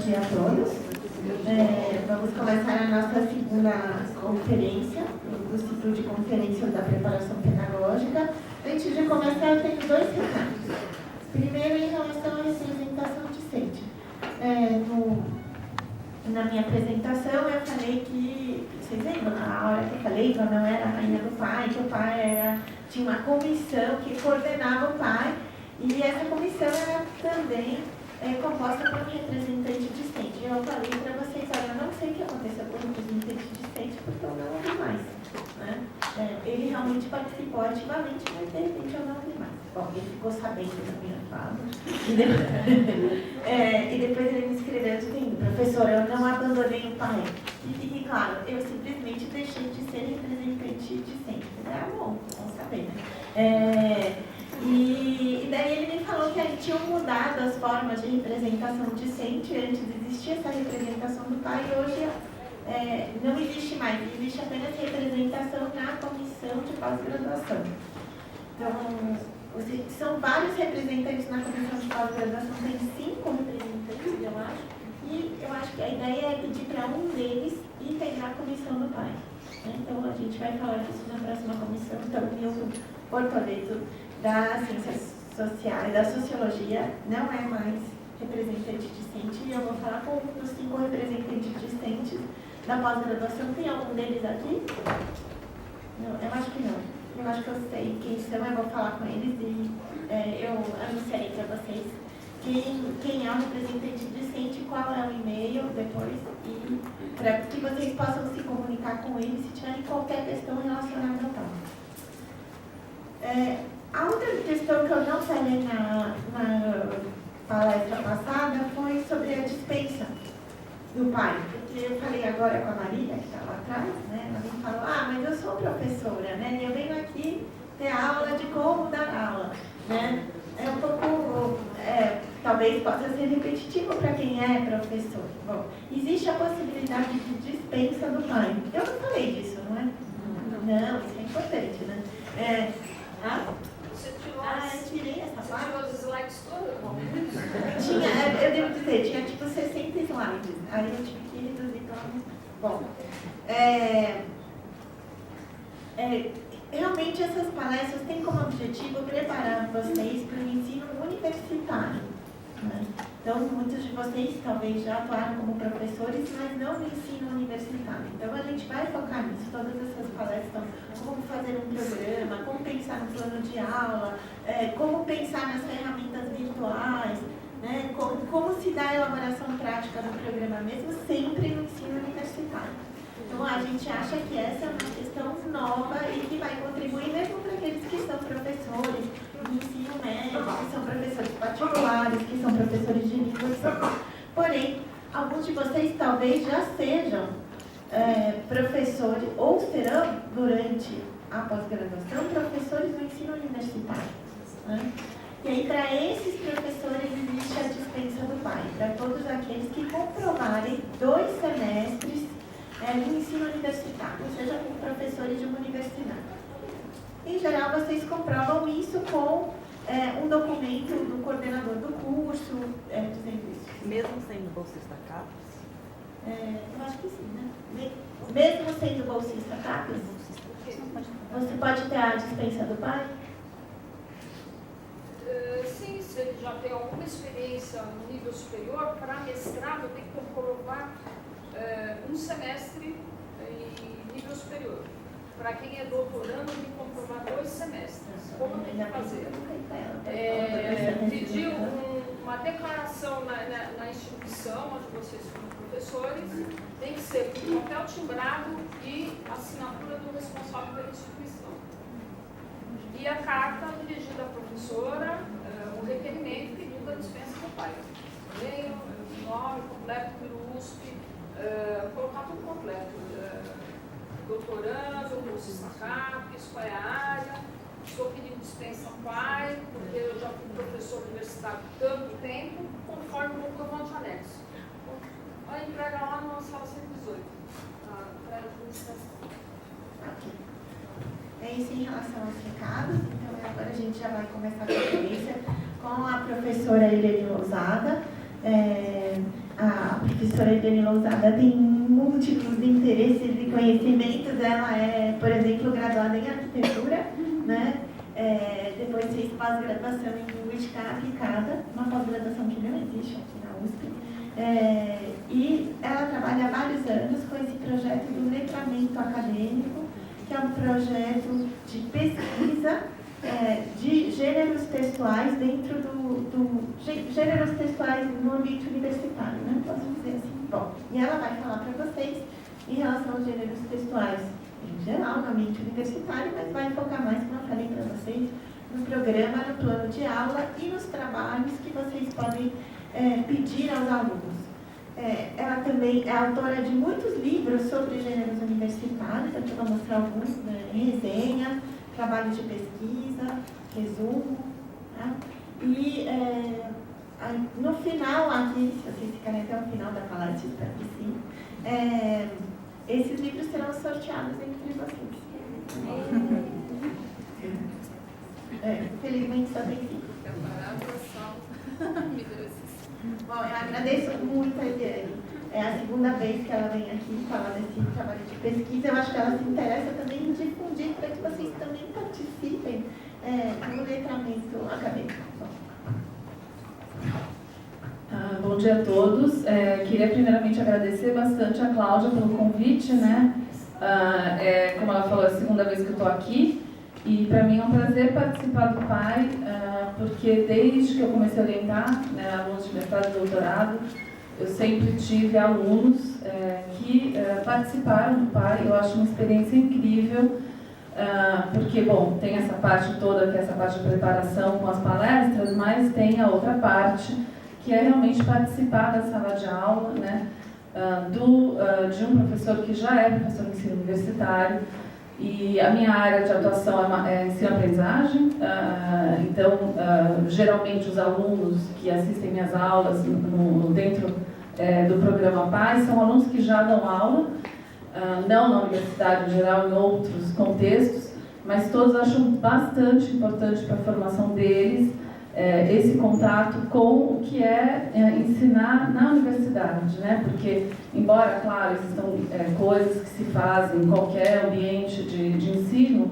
dia a todos. Vamos começar a nossa segunda conferência, do ciclo de conferências da preparação pedagógica. Antes de começar, eu tenho dois recados. Primeiro, em relação à representação discente. Na minha apresentação, eu falei que, vocês lembram, na hora que eu falei que eu não era a rainha do pai, que o pai tinha uma comissão que coordenava o pai, e essa comissão era também composta por um representante discente. Eu falei para vocês, olha, eu não sei o que aconteceu com o representante discente, porque eu não ouvi mais. Né? Ele realmente participou ativamente, mas de repente eu não ouvi mais. Bom, ele ficou sabendo da minha fala. E depois ele me escreveu dizendo, professora, eu não abandonei o pai. E fique claro, eu simplesmente deixei de ser representante discente. Bom saber, né? E daí ele me falou que a gente tinha mudado as formas de representação discente. Antes existia essa representação do pai e hoje não existe mais. Existe apenas representação na comissão de pós-graduação. Então, são vários representantes na comissão de pós-graduação, tem 5 representantes, eu acho. E eu acho que a ideia é pedir para um deles integrar a comissão do pai. Então, a gente vai falar disso na próxima comissão. Então, o Milton Bortoleto, das ciências sociais, da sociologia, não é mais representante discente, e eu vou falar com um dos 5 representantes discentes da pós-graduação. Tem algum deles aqui? Não, eu acho que não. Eu acho que eu sei quem são, eu vou falar com eles e eu anunciarei para vocês quem é o representante discente, qual é o e-mail depois, e para que vocês possam se comunicar com eles se tiverem qualquer questão relacionada ao tal. A outra questão que eu não falei na palestra passada foi sobre a dispensa do pai. Porque eu falei agora com a Marília, que está lá atrás, né? Ela me falou, mas eu sou professora, né? E eu venho aqui ter aula de como dar aula, né? É um pouco, talvez possa ser repetitivo para quem é professor. Bom, existe a possibilidade de dispensa do pai. Eu não falei disso, não é? Não, isso é importante, né? Eu tirei essa parte. Você tirou os slides todos? Eu devo dizer, tinha tipo 60 slides. Aí eu tive que reduzir para... Bom, realmente essas palestras têm como objetivo preparar vocês para o ensino universitário. Né? Então, muitos de vocês talvez já atuaram como professores, mas não no ensino universitário. Então, a gente vai focar nisso. Todas essas palestras, como fazer um programa, como pensar no plano de aula, como pensar nas ferramentas virtuais, né? Como se dá a elaboração prática do programa mesmo, sempre no ensino universitário. Então, a gente acha que essa é uma questão nova e que vai contribuir mesmo para aqueles que são professores de ensino médio, que são professores particulares, que são professores de língua, etc. Porém, alguns de vocês talvez já sejam professores ou serão, durante a pós-graduação, professores do ensino universitário. Né? E aí, para esses professores, existe a dispensa do pai, para todos aqueles que comprovarem 2 semestres no ensino universitário, ou seja, com professores de uma universidade. Em geral, vocês comprovam isso com um documento do coordenador do curso, dizendo isso. Mesmo sendo bolsista CAPES? Eu acho que sim, né? Mesmo sendo bolsista CAPES, você pode ter a dispensa do pai? Sim, se ele já tem alguma experiência no nível superior, para mestrado tem que comprovar um semestre em nível superior. Para quem é doutorando, tem que comprovar 2 semestres. Como tem que fazer? Pedir uma declaração na instituição onde vocês são professores, tem que ser com papel timbrado e assinatura do responsável pela instituição. E a carta dirigida à professora, o requerimento pedindo a dispensa do pai. E-mail, nome completo pelo USP, colocar tudo completo. Doutorando, bolsista CAPES, qual é a área, estou pedindo dispensa ao pai, porque eu já fui professor universitário tanto tempo, conforme o comprovante de anexo. Vai entregar lá na sala 118, para a administração. É isso em relação aos recados. Então, agora a gente já vai começar a conferência com a professora Irene Lousada. A professora Eliane Lousada tem múltiplos interesses e conhecimentos. Ela é, por exemplo, graduada em arquitetura, né? Depois fez pós-graduação em linguística aplicada, uma pós-graduação que não existe aqui na USP. E ela trabalha há vários anos com esse projeto do letramento acadêmico, que é um projeto de pesquisa de gêneros textuais dentro gêneros textuais no ambiente universitário, né? Posso dizer assim. Bom, e ela vai falar para vocês em relação aos gêneros textuais em geral, no ambiente universitário, mas vai focar mais, como eu falei para vocês, no programa, no plano de aula e nos trabalhos que vocês podem pedir aos alunos. Ela também é autora de muitos livros sobre gêneros universitários, aqui eu vou mostrar alguns, né, em resenha, trabalhos de pesquisa, resumo. Tá? E no final, aqui, se vocês ficarem até o final da palestra, espero que sim, esses livros serão sorteados entre vocês. Infelizmente só tem 5. Bom, eu agradeço muito a Eliane. É a segunda vez que ela vem aqui falar desse trabalho de pesquisa. Eu acho que ela se interessa também em difundir para que vocês também participem do letramento acadêmico. Bom dia a todos. Queria primeiramente agradecer bastante a Cláudia pelo convite, né? Como ela falou, é a segunda vez que eu estou aqui. E para mim é um prazer participar do PAI, porque desde que eu comecei a orientar, né, alunos de mestrado e doutorado, eu sempre tive alunos que participaram do PAI. Eu acho uma experiência incrível, porque, bom, tem essa parte toda, que é essa parte de preparação com as palestras, mas tem a outra parte, que é realmente participar da sala de aula, né, de um professor que já é professor de ensino universitário. E a minha área de atuação é ensino-aprendizagem, então, geralmente os alunos que assistem minhas aulas dentro do programa PAI são alunos que já dão aula, não na universidade em geral, em outros contextos, mas todos acham bastante importante para a formação deles esse contato com o que é ensinar na universidade, né? Porque, embora, claro, existam coisas que se fazem em qualquer ambiente de ensino,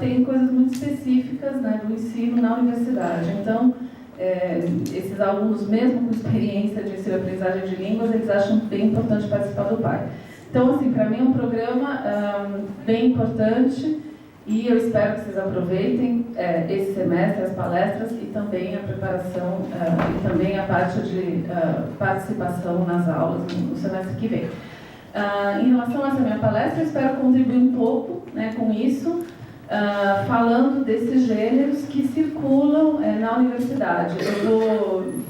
tem coisas muito específicas, né, do ensino na universidade. Então, esses alunos, mesmo com experiência de ensino-aprendizagem de línguas, eles acham bem importante participar do PAI. Então, assim, para mim é um programa bem importante. E eu espero que vocês aproveitem esse semestre, as palestras e também a preparação e também a parte de participação nas aulas no semestre que vem. Em relação a essa minha palestra, eu espero contribuir um pouco, né, com isso, falando desses gêneros que circulam na universidade.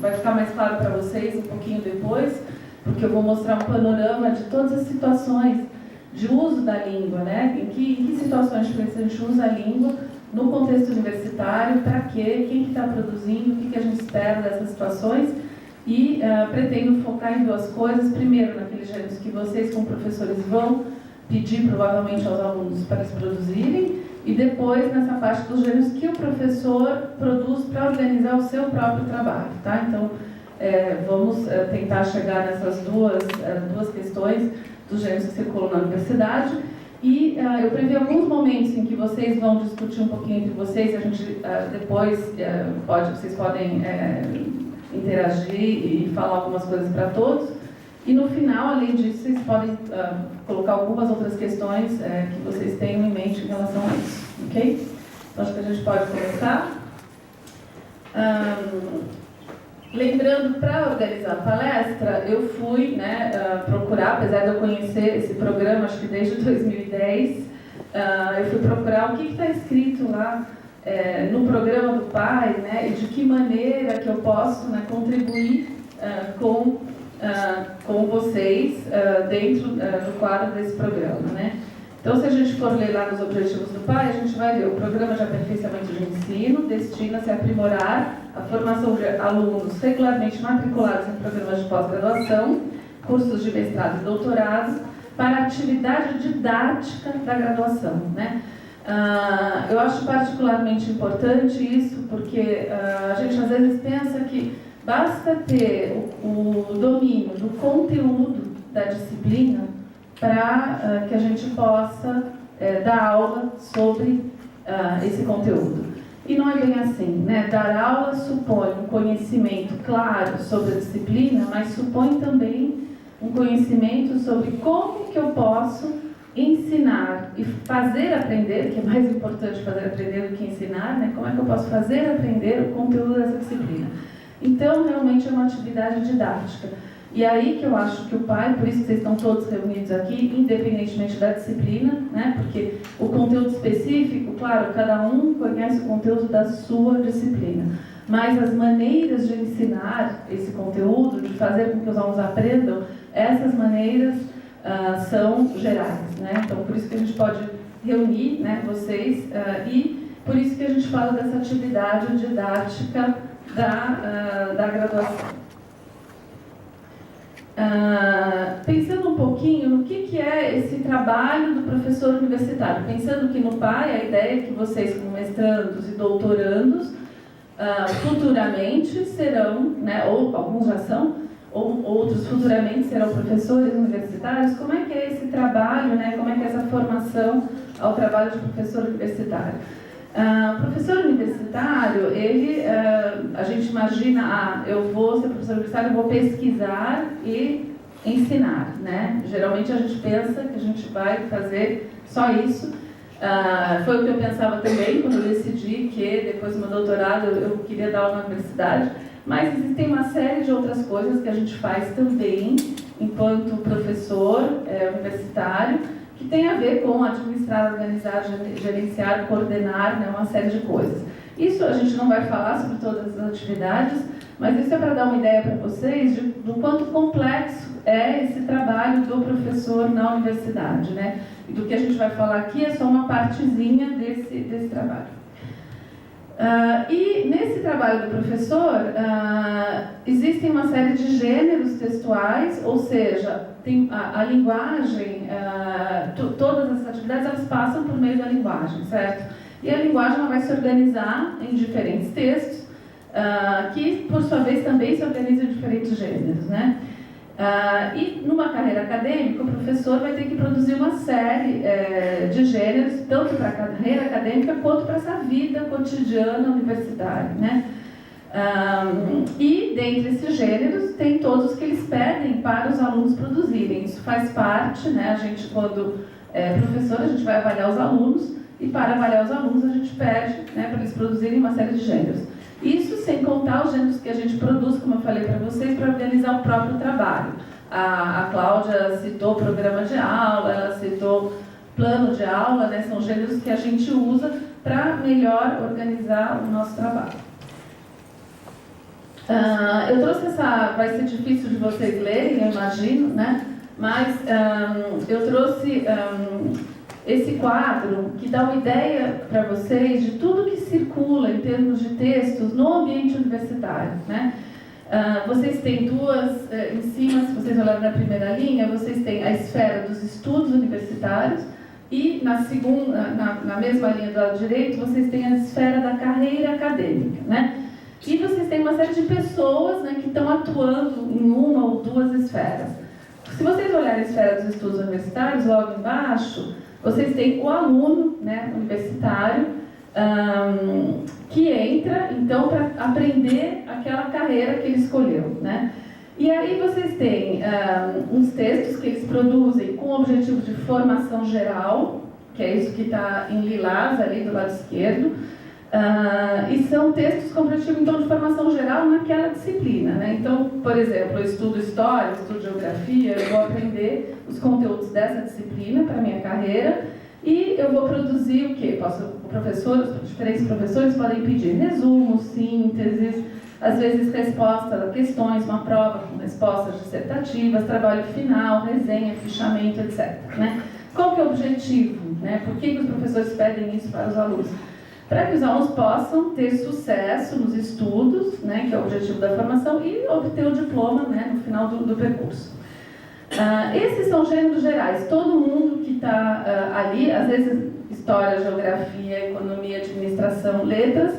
Vai ficar mais claro para vocês um pouquinho depois, porque eu vou mostrar um panorama de todas as situações de uso da língua, né? Em que situações diferentes a gente usa a língua no contexto universitário, para quê, quem que está produzindo, o que a gente espera dessas situações. E pretendo focar em duas coisas. Primeiro, naqueles gêneros que vocês, como professores, vão pedir provavelmente aos alunos para eles produzirem, e depois nessa parte dos gêneros que o professor produz para organizar o seu próprio trabalho, tá? Então, vamos tentar chegar nessas duas questões dos gêneros que circulam na universidade. E eu previ alguns momentos em que vocês vão discutir um pouquinho entre vocês, a gente depois vocês podem interagir e falar algumas coisas para todos. E no final, além disso, vocês podem colocar algumas outras questões que vocês tenham em mente em relação a isso, ok? Então acho que a gente pode começar. Lembrando, para organizar a palestra, eu fui procurar, apesar de eu conhecer esse programa, acho que desde 2010, eu fui procurar o que está escrito lá no programa do PAI, né, e de que maneira que eu posso contribuir com vocês dentro do quadro desse programa, né? Então, se a gente for ler lá nos objetivos do PAI, a gente vai ver o programa de aperfeiçoamento de ensino destina-se a aprimorar a formação de alunos regularmente matriculados em programas de pós-graduação, cursos de mestrado e doutorado, para a atividade didática da graduação, né? Eu acho particularmente importante isso, porque a gente às vezes pensa que basta ter o domínio do conteúdo da disciplina para que a gente possa dar aula sobre esse conteúdo. E não é bem assim, né? Dar aula supõe um conhecimento claro sobre a disciplina, mas supõe também um conhecimento sobre como que eu posso ensinar e fazer aprender, que é mais importante fazer aprender do que ensinar, né? Como é que eu posso fazer aprender o conteúdo dessa disciplina? Então, realmente é uma atividade didática. E aí que eu acho que o pai, por isso que vocês estão todos reunidos aqui, independentemente da disciplina, né? Porque o conteúdo específico, claro, cada um conhece o conteúdo da sua disciplina. Mas as maneiras de ensinar esse conteúdo, de fazer com que os alunos aprendam, essas maneiras são gerais, né? Então, por isso que a gente pode reunir, né, vocês e por isso que a gente fala dessa atividade didática da graduação. Pensando um pouquinho no que é esse trabalho do professor universitário, pensando que no PAI a ideia é que vocês, como mestrandos e doutorandos, futuramente serão, né, ou alguns já são, ou outros futuramente serão professores universitários. Como é que é esse trabalho, né, como é que é essa formação ao trabalho de professor universitário? Professor universitário, ele, a gente imagina, eu vou ser professor universitário, eu vou pesquisar e ensinar, né? Geralmente a gente pensa que a gente vai fazer só isso. Foi o que eu pensava também quando eu decidi que depois do meu doutorado eu queria dar aula na universidade, mas existem uma série de outras coisas que a gente faz também enquanto professor universitário, que tem a ver com administrar, organizar, gerenciar, coordenar, né, uma série de coisas. Isso a gente não vai falar sobre todas as atividades, mas isso é para dar uma ideia para vocês do quanto complexo é esse trabalho do professor na universidade, né? E do que a gente vai falar aqui é só uma partezinha desse trabalho. E nesse trabalho do professor, existem uma série de gêneros textuais, ou seja, tem a linguagem, todas essas atividades elas passam por meio da linguagem, certo? E a linguagem ela vai se organizar em diferentes textos, que por sua vez também se organizam em diferentes gêneros, né? E numa carreira acadêmica, o professor vai ter que produzir uma série de gêneros, tanto para a carreira acadêmica quanto para essa vida cotidiana universitária, né? E dentre esses gêneros, tem todos que eles pedem para os alunos produzirem. Isso faz parte, né? A gente, quando é professor, a gente vai avaliar os alunos, e para avaliar os alunos, a gente pede, né, para eles produzirem uma série de gêneros. Isso sem contar os gêneros que a gente produz, como eu falei para vocês, para organizar o próprio trabalho. A Cláudia citou programa de aula, ela citou plano de aula, né? São gêneros que a gente usa para melhor organizar o nosso trabalho. Eu trouxe vai ser difícil de vocês lerem, eu imagino, né? Mas eu trouxe esse quadro que dá uma ideia para vocês de tudo que circula em termos de textos no ambiente universitário, né? Vocês têm duas, em cima, se vocês olharem na primeira linha, vocês têm a esfera dos estudos universitários e na segunda, na mesma linha do lado direito, vocês têm a esfera da carreira acadêmica, né? E vocês têm uma série de pessoas, né, que estão atuando em uma ou duas esferas. Se vocês olharem a esfera dos estudos universitários, logo embaixo, vocês têm o aluno, né, universitário, que entra, então, para aprender aquela carreira que ele escolheu, né? E aí vocês têm uns textos que eles produzem com o objetivo de formação geral, que é isso que está em lilás ali do lado esquerdo, e são textos com objetivo, então, de formação geral naquela disciplina, né? Então, por exemplo, eu estudo história, estudo geografia, eu vou aprender os conteúdos dessa disciplina para a minha carreira e eu vou produzir o quê? Os diferentes professores podem pedir resumos, sínteses, às vezes resposta a questões, uma prova com respostas dissertativas, trabalho final, resenha, fichamento, etc., né? Qual que é o objetivo, né? Por que os professores pedem isso para os alunos? Para que os alunos possam ter sucesso nos estudos, né, que é o objetivo da formação, e obter o diploma, né, no final do percurso. Esses são gêneros gerais. Todo mundo que está ali, às vezes história, geografia, economia, administração, letras,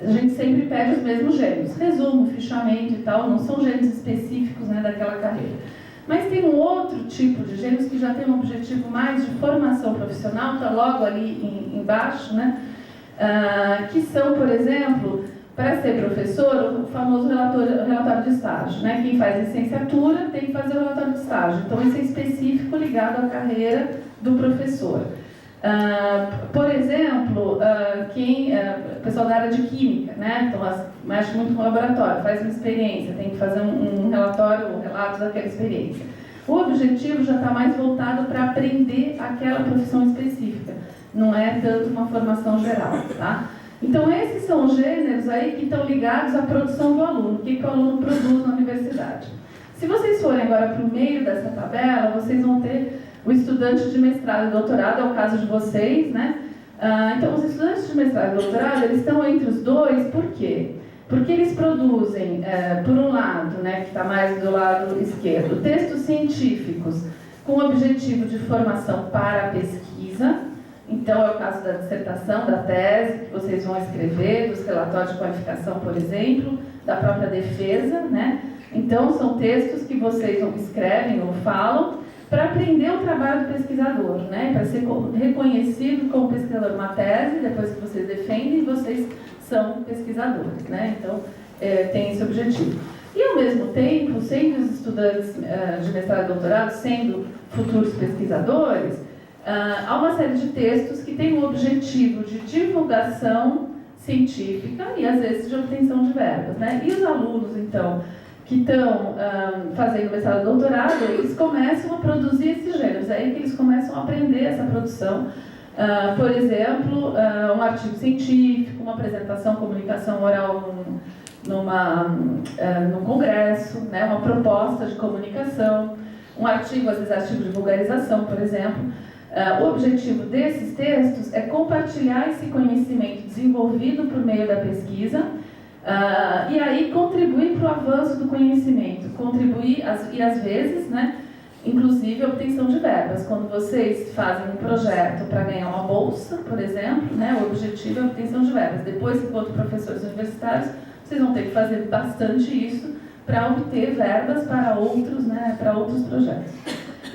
a gente sempre pede os mesmos gêneros, resumo, fichamento e tal, não são gêneros específicos, né, daquela carreira. Mas tem um outro tipo de gêneros que já tem um objetivo mais de formação profissional, está logo ali embaixo, né, que são, por exemplo, para ser professor, o famoso relatório de estágio, né? Quem faz licenciatura tem que fazer o relatório de estágio. Então, esse é específico ligado à carreira do professor. Por exemplo, o pessoal da área de química, né? Então, mexe muito com o laboratório, faz uma experiência, tem que fazer um relatório, um relato daquela experiência. O objetivo já está mais voltado para aprender aquela profissão específica, não é tanto uma formação geral, tá? Então, esses são os gêneros aí que estão ligados à produção do aluno, o que o aluno produz na universidade. Se vocês forem agora para o meio dessa tabela, vocês vão ter o estudante de mestrado e doutorado, é o caso de vocês, né? Então, os estudantes de mestrado e doutorado, eles estão entre os dois, por quê? Porque eles produzem, por um lado, né, que está mais do lado esquerdo, textos científicos com o objetivo de formação para a pesquisa. Então, é o caso da dissertação, da tese que vocês vão escrever, dos relatórios de qualificação, por exemplo, da própria defesa, né? Então, são textos que vocês escrevem ou falam para aprender o trabalho do pesquisador, né? Para ser reconhecido como pesquisador. Uma tese, depois que vocês defendem, vocês são pesquisadores, né? Então, tem esse objetivo. E, ao mesmo tempo, sendo os estudantes de mestrado e doutorado, sendo futuros pesquisadores, há uma série de textos que têm o objetivo de divulgação científica e, às vezes, de obtenção de verbas, né? E os alunos, então, que estão fazendo mestrado e doutorado, eles começam a produzir esses gêneros, é aí que eles começam a aprender essa produção. Por exemplo, um artigo científico, uma apresentação, comunicação oral num congresso, né? Uma proposta de comunicação, um artigo, às vezes artigo de vulgarização, por exemplo. O objetivo desses textos é compartilhar esse conhecimento desenvolvido por meio da pesquisa e aí contribuir para o avanço do conhecimento, contribuir, e às vezes, né, inclusive a obtenção de verbas. Quando vocês fazem um projeto para ganhar uma bolsa, por exemplo, né, o objetivo é a obtenção de verbas. Depois, enquanto professores universitários, vocês vão ter que fazer bastante isso para obter verbas para outros, né, para outros projetos.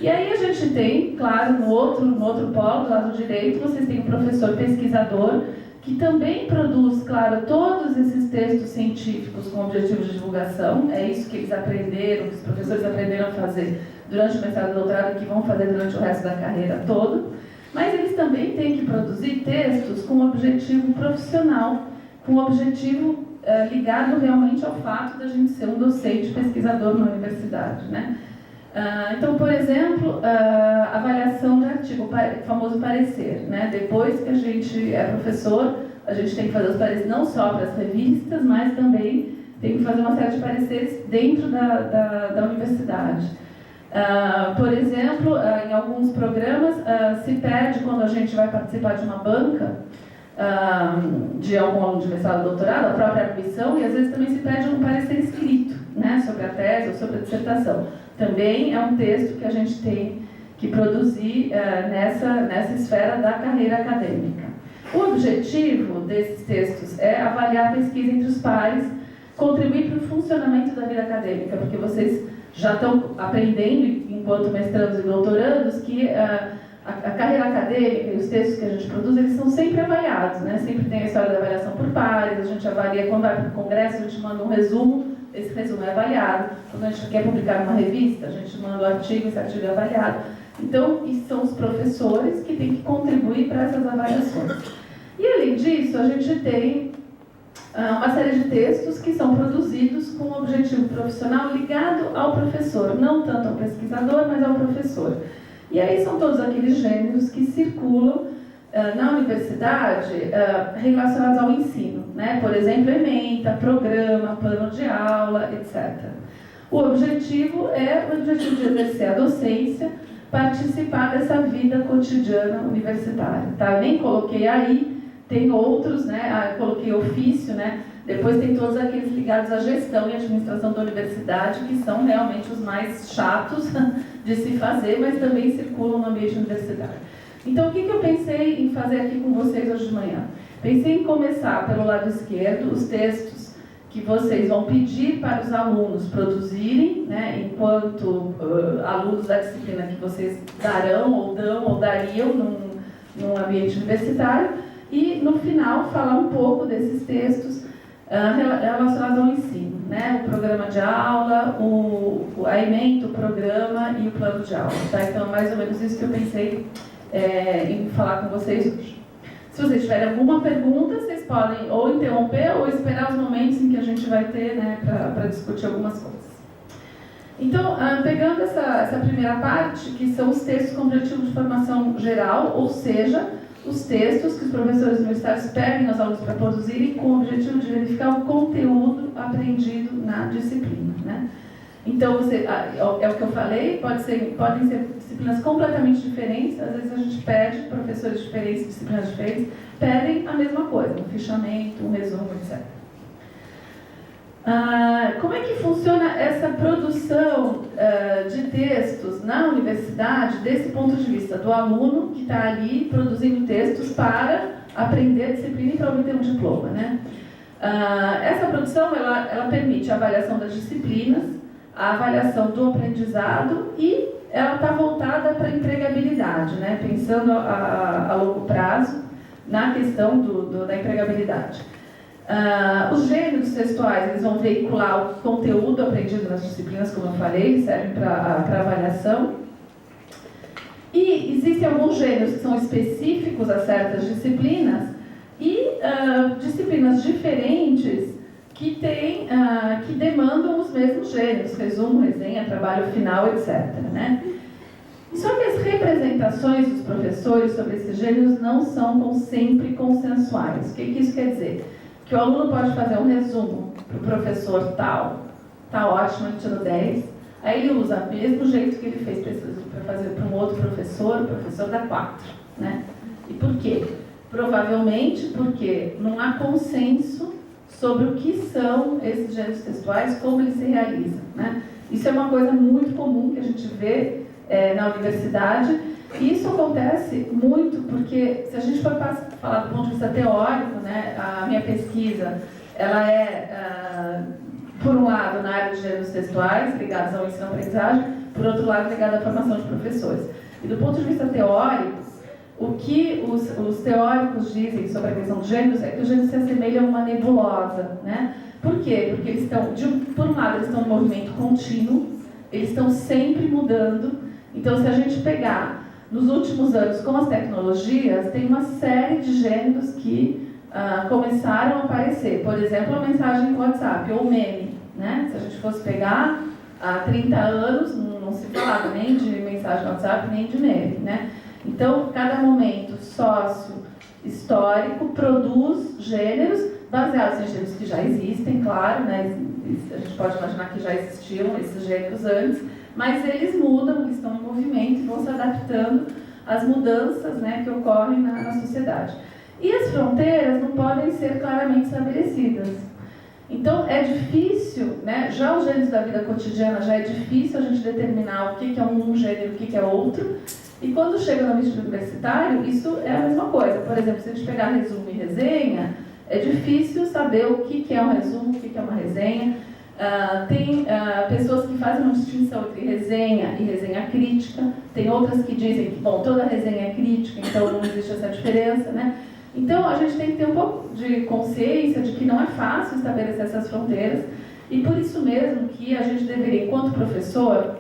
E aí a gente tem, claro, no outro polo, do lado direito, vocês têm um professor pesquisador que também produz, claro, todos esses textos científicos com objetivo de divulgação. É isso que eles aprenderam, que os professores aprenderam a fazer durante o mestrado e doutorado e que vão fazer durante o resto da carreira todo. Mas eles também têm que produzir textos com objetivo profissional, com objetivo ligado realmente ao fato da gente ser um docente pesquisador na universidade, né? Então, por exemplo, avaliação de artigo, o famoso parecer, né? Depois que a gente é professor, a gente tem que fazer os pareceres não só para as revistas, mas também tem que fazer uma série de pareceres dentro da universidade. Por exemplo, em alguns programas se pede, quando a gente vai participar de uma banca de algum aluno de mestrado ou doutorado, a própria admissão, e às vezes também se pede um parecer escrito, né, sobre a tese ou sobre a dissertação. Também é um texto que a gente tem que produzir nessa esfera da carreira acadêmica. O objetivo desses textos é avaliar a pesquisa entre os pares, contribuir para o funcionamento da vida acadêmica, porque vocês já estão aprendendo, enquanto mestrandos e doutorandos, que a carreira acadêmica e os textos que a gente produz, eles são sempre avaliados, né? Sempre tem a história da avaliação por pares, a gente avalia, quando vai para o congresso, a gente manda um resumo, esse resumo é avaliado. Quando a gente quer publicar numa revista, a gente manda o artigo, esse artigo é avaliado. Então, isso são os professores que têm que contribuir para essas avaliações. E, além disso, a gente tem uma série de textos que são produzidos com um objetivo profissional ligado ao professor, não tanto ao pesquisador, mas ao professor. E aí são todos aqueles gêneros que circulam na universidade relacionados ao ensino, né? Por exemplo, ementa, programa, plano de aula, etc. O objetivo é o objetivo de exercer a docência, participar dessa vida cotidiana universitária, tá? Nem coloquei aí, tem outros, né? Coloquei ofício, né? Depois tem todos aqueles ligados à gestão e administração da universidade, que são realmente os mais chatos de se fazer, mas também circulam no ambiente universitário. Então, o que eu pensei em fazer aqui com vocês hoje de manhã? Pensei em começar pelo lado esquerdo, os textos que vocês vão pedir para os alunos produzirem, né, enquanto alunos da disciplina que vocês darão ou dariam num ambiente universitário, e no final falar um pouco desses textos relacionados ao ensino, né, o programa de aula, a ementa, o programa e o plano de aula. Tá? Então é mais ou menos isso que eu pensei em falar com vocês hoje. Se vocês tiverem alguma pergunta, vocês podem ou interromper ou esperar os momentos em que a gente vai ter, né, para discutir algumas coisas. Então, pegando essa primeira parte, que são os textos com objetivo de formação geral, ou seja, os textos que os professores universitários pedem aos alunos para produzirem com o objetivo de verificar o conteúdo aprendido na disciplina, né? Então, é o que eu falei, podem ser disciplinas completamente diferentes, às vezes a gente pede, professores diferentes, disciplinas diferentes, pedem a mesma coisa, um fichamento, um resumo, etc. Como é que funciona essa produção de textos na universidade, desse ponto de vista do aluno que está ali produzindo textos para aprender a disciplina e para obter um diploma, né? Essa produção ela permite a avaliação das disciplinas, a avaliação do aprendizado e ela está voltada para a empregabilidade, né? Pensando a longo prazo na questão da empregabilidade. Os gêneros textuais eles vão veicular o conteúdo aprendido nas disciplinas, como eu falei, eles servem para avaliação. E existem alguns gêneros que são específicos a certas disciplinas e disciplinas diferentes que demandam os mesmos gêneros, resumo, resenha, trabalho final, etc. Né? Só que as representações dos professores sobre esses gêneros não são sempre consensuais. O que isso quer dizer? Que o aluno pode fazer um resumo para o professor tal, tá ótimo, ele tirou 10, aí ele usa o mesmo jeito que ele fez para fazer para um outro professor, o professor dá 4. Né? E por quê? Provavelmente porque não há consenso sobre o que são esses gêneros textuais, como eles se realizam. Né? Isso é uma coisa muito comum que a gente vê na universidade, e isso acontece muito porque, se a gente for falar do ponto de vista teórico, né, a minha pesquisa, ela por um lado, na área de gêneros textuais, ligados ao ensino-aprendizagem, por outro lado, ligada à formação de professores. E do ponto de vista teórico, o que os teóricos dizem sobre a questão dos gêneros é que os gêneros se assemelham a uma nebulosa. Né? Por quê? Porque eles estão, por um lado, eles estão em movimento contínuo, eles estão sempre mudando. Então, se a gente pegar nos últimos anos com as tecnologias, tem uma série de gêneros que começaram a aparecer. Por exemplo, a mensagem do WhatsApp, ou meme. Né? Se a gente fosse pegar há 30 anos, não se falava nem de mensagem do WhatsApp, nem de meme. Né? Então, cada momento sócio-histórico produz gêneros baseados em gêneros que já existem, claro, né? A gente pode imaginar que já existiam esses gêneros antes, mas eles mudam, eles estão em movimento e vão se adaptando às mudanças, né, que ocorrem na sociedade. E as fronteiras não podem ser claramente estabelecidas. Então, é difícil, né, já os gêneros da vida cotidiana, já é difícil a gente determinar o que é um gênero e o que é outro. E quando chega no ambiente universitário, isso é a mesma coisa. Por exemplo, se a gente pegar resumo e resenha, é difícil saber o que é um resumo, o que é uma resenha. Tem pessoas que fazem uma distinção entre resenha e resenha crítica. Tem outras que dizem que, bom, toda resenha é crítica, então não existe essa diferença, né? Então, a gente tem que ter um pouco de consciência de que não é fácil estabelecer essas fronteiras. E por isso mesmo que a gente deveria, enquanto professor,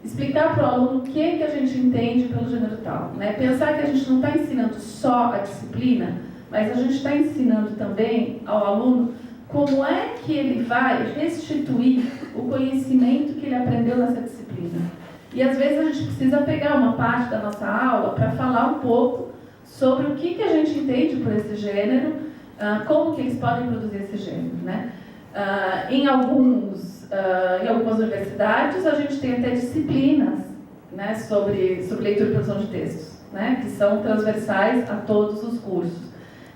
explicar para o aluno o que a gente entende pelo gênero tal. Né? Pensar que a gente não está ensinando só a disciplina, mas a gente está ensinando também ao aluno como é que ele vai restituir o conhecimento que ele aprendeu nessa disciplina. E às vezes a gente precisa pegar uma parte da nossa aula para falar um pouco sobre o que a gente entende por esse gênero, como que eles podem produzir esse gênero. Né? Em algumas universidades, a gente tem até disciplinas, né, sobre leitura e produção de textos, né, que são transversais a todos os cursos.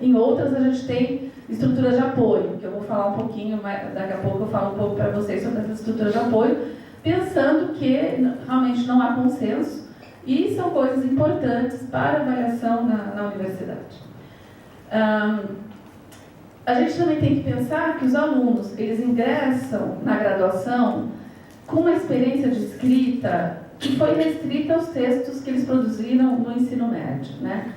Em outras, a gente tem estruturas de apoio, que eu vou falar um pouquinho, mas daqui a pouco eu falo um pouco para vocês sobre essas estruturas de apoio, pensando que realmente não há consenso e são coisas importantes para avaliação na universidade. A gente também tem que pensar que os alunos, eles ingressam na graduação com uma experiência de escrita que foi restrita aos textos que eles produziram no ensino médio, né?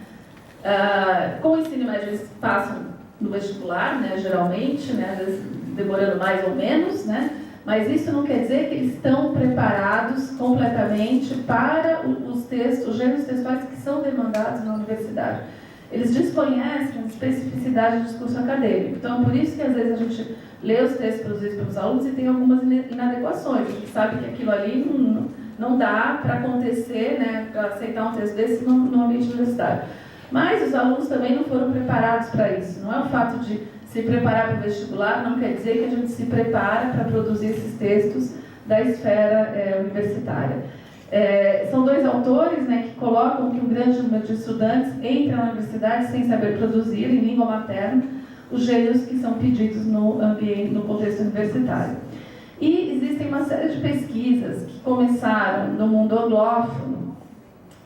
Com o ensino médio eles passam no vestibular, né, geralmente, né, demorando mais ou menos, né? Mas isso não quer dizer que eles estão preparados completamente para os textos, os gêneros textuais que são demandados na universidade. Eles desconhecem a especificidade do discurso acadêmico. Então, por isso que às vezes a gente lê os textos produzidos pelos alunos e tem algumas inadequações. A gente sabe que aquilo ali não dá para acontecer, né, para aceitar um texto desse no ambiente universitário. Mas os alunos também não foram preparados para isso. Não é o fato de se preparar para o vestibular, não quer dizer que a gente se prepara para produzir esses textos da esfera universitária. São dois autores, né, que colocam que um grande número de estudantes entra na universidade sem saber produzir, em língua materna, os gêneros que são pedidos no contexto universitário. E existem uma série de pesquisas que começaram no mundo anglófono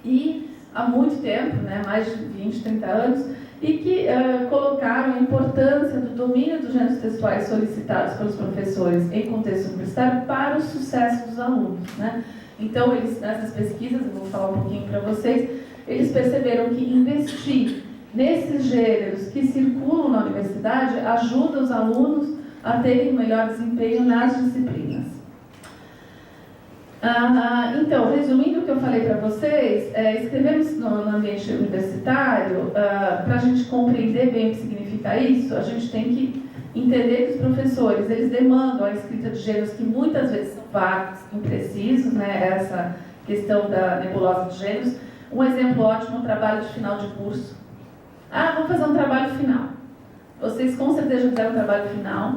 e há muito tempo, né, mais de 20, 30 anos, e que colocaram a importância do domínio dos gêneros textuais solicitados pelos professores em contexto universitário para o sucesso dos alunos, né? Então, eles, nessas pesquisas, eu vou falar um pouquinho para vocês, eles perceberam que investir nesses gêneros que circulam na universidade ajuda os alunos a terem um melhor desempenho nas disciplinas. Então, resumindo o que eu falei para vocês, escrevemos no ambiente universitário, para a gente compreender bem o que significa isso, a gente tem que entender que os professores, eles demandam a escrita de gêneros que muitas vezes são vagos, imprecisos, né, essa questão da nebulosa de gêneros. Um exemplo ótimo é o trabalho de final de curso. Vamos fazer um trabalho final. Vocês com certeza já fizeram um trabalho final.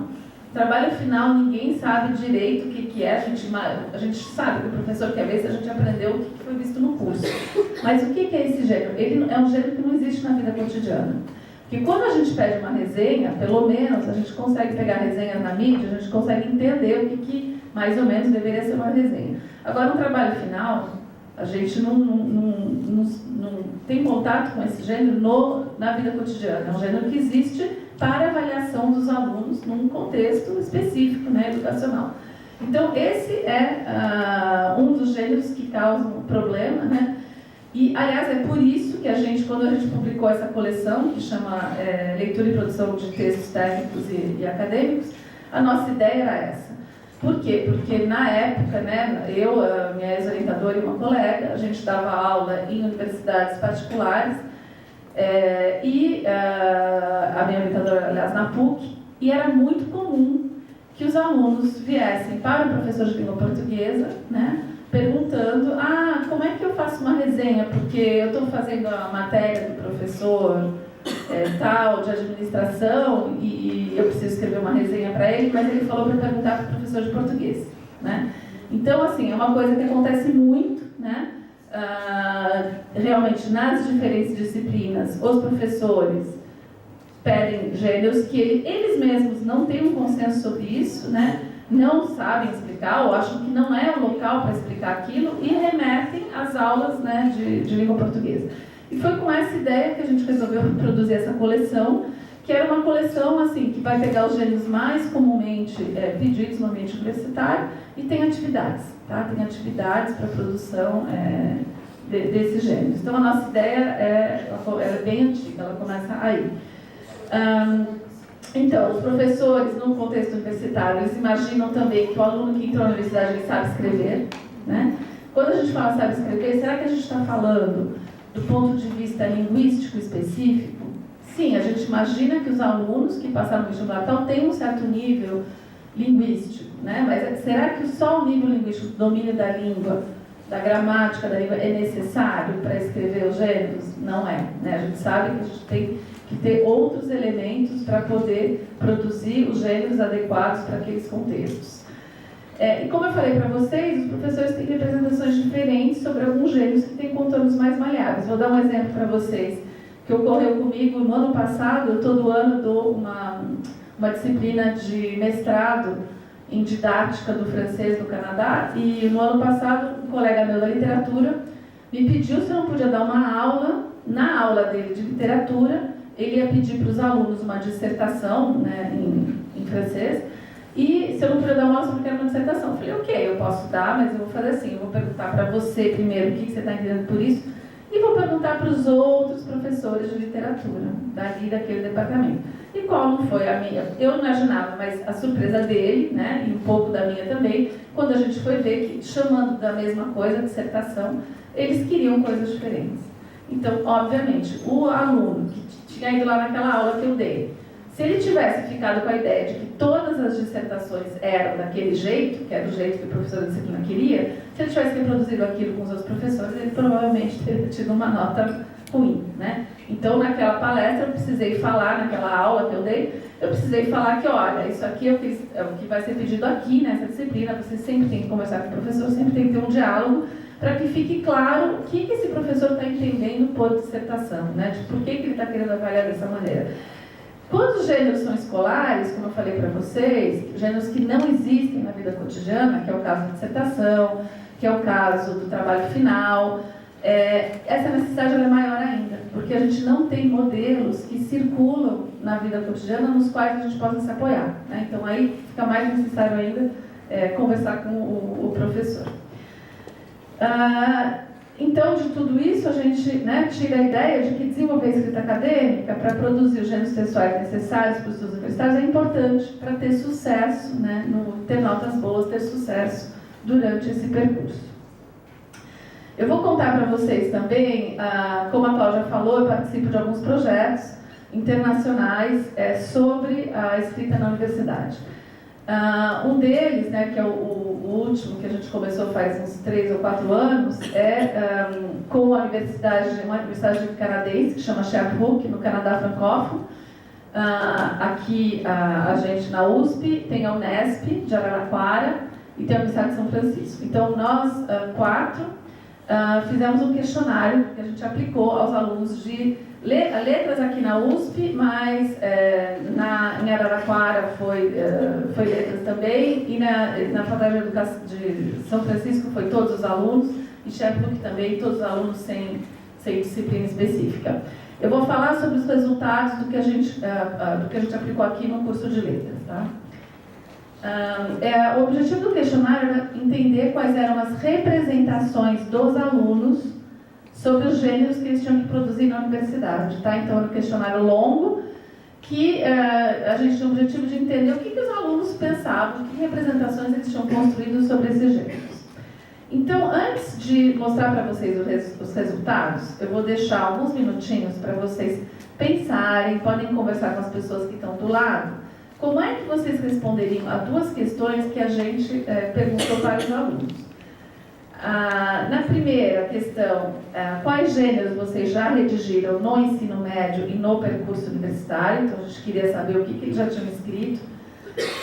Trabalho final, ninguém sabe direito o que é, a gente sabe que o professor quer ver se a gente aprendeu o que foi visto no curso. Mas o que é esse gênero? Ele é um gênero que não existe na vida cotidiana. Porque quando a gente pede uma resenha, pelo menos a gente consegue pegar resenhas na mídia, a gente consegue entender o que mais ou menos deveria ser uma resenha. Agora, um trabalho final, a gente não tem contato com esse gênero na vida cotidiana. É um gênero que existe para avaliação dos alunos num contexto específico, né, educacional. Então, esse é um dos gêneros que causam problema, né? E, aliás, é por isso que quando a gente publicou essa coleção, que chama Leitura e Produção de Textos Técnicos e Acadêmicos, a nossa ideia era essa. Por quê? Porque, na época, né, eu, a minha ex-orientadora e uma colega, a gente dava aula em universidades particulares, a minha orientadora, aliás, na PUC, e era muito comum que os alunos viessem para o professor de língua portuguesa, né, perguntando, como é que eu faço uma resenha, porque eu estou fazendo a matéria do professor tal, de administração, e eu preciso escrever uma resenha para ele, mas ele falou para perguntar para o professor de português, né? Então, assim, é uma coisa que acontece muito, né? Realmente, nas diferentes disciplinas, os professores pedem gêneros que eles mesmos não têm um consenso sobre isso, né? Não sabem explicar ou acham que não é o local para explicar aquilo e remetem às aulas, né, de língua portuguesa. E foi com essa ideia que a gente resolveu produzir essa coleção, que era uma coleção assim, que vai pegar os gêneros mais comumente pedidos no ambiente universitário e tem atividades, tá? Tem atividades para produção desses gêneros. Então a nossa ideia ela é bem antiga, ela começa aí. Então, os professores, no contexto universitário, eles imaginam também que o aluno que entrou na universidade ele sabe escrever, né? Quando a gente fala sabe escrever, será que a gente está falando do ponto de vista linguístico específico? Sim, a gente imagina que os alunos que passaram no vestibular tal têm um certo nível linguístico, né? Mas será que só o nível linguístico, o domínio da língua, da gramática da língua, é necessário para escrever os gêneros? Não é, né? A gente sabe que a gente tem que ter outros elementos para poder produzir os gêneros adequados para aqueles contextos. E como eu falei para vocês, os professores têm representações diferentes sobre alguns gêneros que têm contornos mais maleáveis. Vou dar um exemplo para vocês, que ocorreu comigo no ano passado. Eu todo ano dou uma disciplina de mestrado em didática do francês no Canadá, e no ano passado um colega meu da literatura me pediu se eu não podia dar uma aula, na aula dele de literatura, ele ia pedir para os alunos uma dissertação, né, em francês, e se eu não podia dar uma aula sobre uma dissertação. Eu falei, ok, eu posso dar, mas eu vou fazer assim, eu vou perguntar para você primeiro o que você está entendendo por isso, e vou perguntar para os outros professores de literatura dali daquele departamento. E qual não foi a minha? Eu não imaginava, mas a surpresa dele, né, e um pouco da minha também, quando a gente foi ver que, chamando da mesma coisa, dissertação, eles queriam coisas diferentes. Então, obviamente, o aluno que tinha ido lá naquela aula que eu dei, se ele tivesse ficado com a ideia de que todas as dissertações eram daquele jeito, que era do jeito que o professor da disciplina queria, se ele tivesse reproduzido aquilo com os outros professores, ele provavelmente teria tido uma nota ruim, né? Então, naquela palestra, eu precisei falar, naquela aula que eu dei, eu precisei falar que, olha, isso aqui é o que vai ser pedido aqui nessa disciplina, você sempre tem que conversar com o professor, sempre tem que ter um diálogo, para que fique claro o que esse professor está entendendo por dissertação, né? De por que ele está querendo avaliar dessa maneira. Quando os gêneros são escolares, como eu falei para vocês, gêneros que não existem na vida cotidiana, que é o caso da dissertação, que é o caso do trabalho final, essa necessidade é maior ainda, porque a gente não tem modelos que circulam na vida cotidiana nos quais a gente possa se apoiar, né? Então aí fica mais necessário ainda conversar com o professor. Então, de tudo isso, a gente, né, tira a ideia de que desenvolver a escrita acadêmica para produzir os gêneros textuais necessários para os estudos universitários é importante para ter sucesso, né, ter notas boas, ter sucesso durante esse percurso. Eu vou contar para vocês também, como a Cláudia falou, eu participo de alguns projetos internacionais sobre a escrita na universidade. Um deles, né, que é o último, que a gente começou faz uns 3 ou 4 anos, com uma universidade canadense, que chama Sherbrooke, no Canadá francófono. Aqui, a gente na USP, tem a Unesp, de Araraquara, e tem a Universidade de São Francisco. Então, nós 4 fizemos um questionário que a gente aplicou aos alunos de letras aqui na USP, mas em Araraquara foi letras também, e na Faculdade de Educação de São Francisco foi todos os alunos, e Sherbrooke também, todos os alunos sem disciplina específica. Eu vou falar sobre os resultados do que a gente aplicou aqui no curso de letras, tá? O objetivo do questionário era entender quais eram as representações dos alunos sobre os gêneros que eles tinham que produzir na universidade, tá? Então, era um questionário longo que a gente tinha o objetivo de entender o que os alunos pensavam, que representações eles tinham construído sobre esses gêneros. Então, antes de mostrar para vocês os resultados, eu vou deixar alguns minutinhos para vocês pensarem, podem conversar com as pessoas que estão do lado. Como é que vocês responderiam a 2 questões que a gente perguntou para os alunos? Na primeira questão, quais gêneros vocês já redigiram no ensino médio e no percurso universitário? Então, a gente queria saber o que eles já tinham escrito.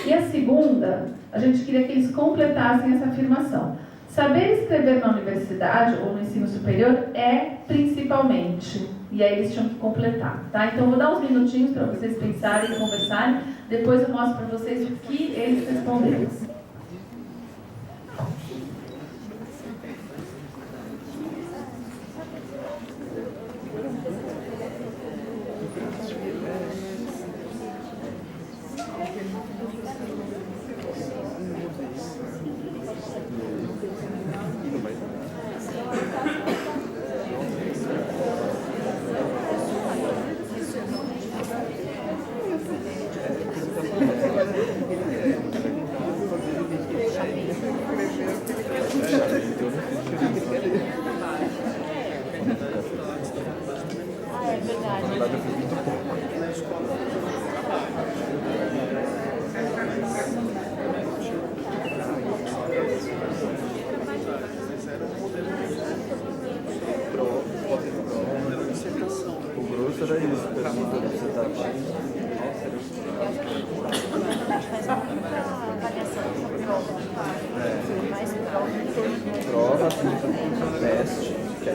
E a segunda, a gente queria que eles completassem essa afirmação. Saber escrever na universidade ou no ensino superior é principalmente. E aí eles tinham que completar, tá? Então, eu vou dar uns minutinhos para vocês pensarem e conversarem. Depois eu mostro para vocês o que eles responderam. Prova, teste, que é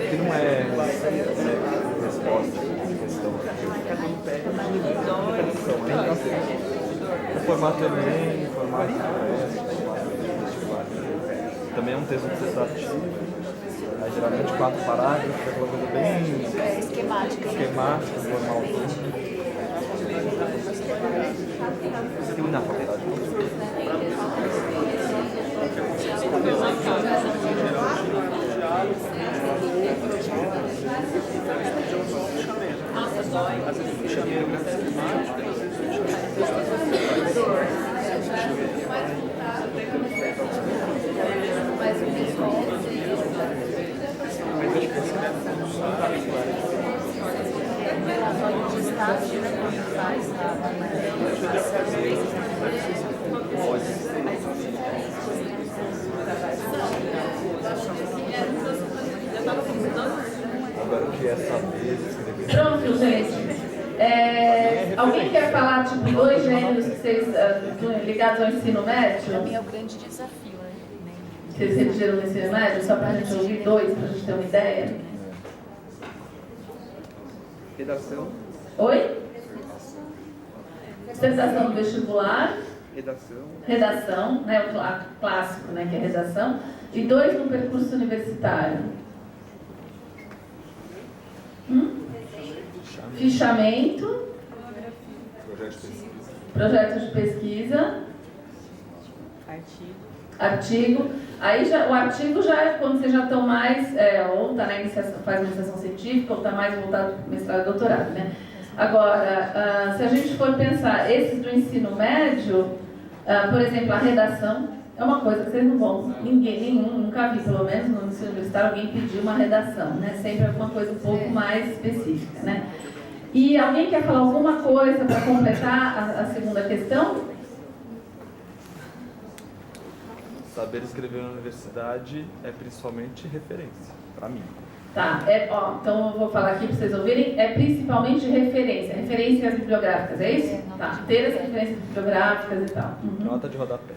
que não é resposta à questão. O formato Enem, o formato também é um texto dissertativo. Aí geralmente 4 parágrafos, é aquela coisa bem Esquemática. esquemática, formalzinha. Você tem na faculdade? Agora o que é saber escrever? Pronto, gente. Alguém quer falar, tipo, 2 gêneros que vocês, ligados ao ensino médio? Para mim é o grande desafio, né? Vocês redigiram no ensino médio? Só para a gente ouvir 2, para a gente ter uma ideia. Redação. Oi? Dissertação do vestibular. Redação, né, o clássico, né, que é redação. E 2 no percurso universitário. Fichamento. Projeto de pesquisa. Artigo. Aí já, o artigo já é quando vocês já estão mais, ou está na iniciação, faz uma iniciação científica, ou está mais voltado para o mestrado e doutorado, né? Agora, se a gente for pensar esses do ensino médio, por exemplo, a redação é uma coisa que vocês não vão, nenhum, nunca vi, pelo menos no ensino universitário, alguém pedir uma redação, né? Sempre alguma coisa um pouco mais específica, né? E alguém quer falar alguma coisa para completar a segunda questão? Saber escrever na universidade é principalmente referência, para mim. Tá, então eu vou falar aqui para vocês ouvirem, é principalmente referências bibliográficas, é isso? Tá, ter as referências bibliográficas e tal. Nota de rodapé.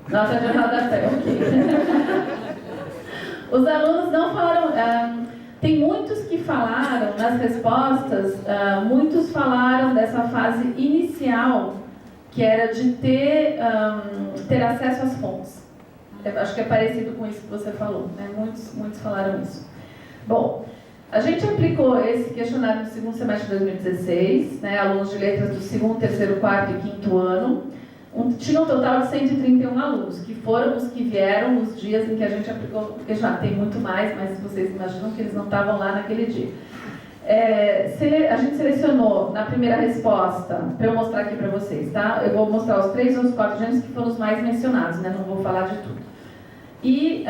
Nota de rodapé, ok. Os alunos não falaram, tem muitos que falaram nas respostas, muitos falaram dessa fase inicial, que era de ter acesso às fontes. Eu acho que é parecido com isso que você falou, né? Muitos falaram isso. Bom, a gente aplicou esse questionário no segundo semestre de 2016, né? Alunos de letras do segundo, terceiro, quarto e quinto ano. Tinha um total de 131 alunos, que foram os que vieram nos dias em que a gente aplicou, porque já tem muito mais, mas vocês imaginam que eles não estavam lá naquele dia. A gente selecionou na primeira resposta, para eu mostrar aqui para vocês, tá? Eu vou mostrar os 3 ou os 4 gêneros que foram os mais mencionados, né? Não vou falar de tudo. E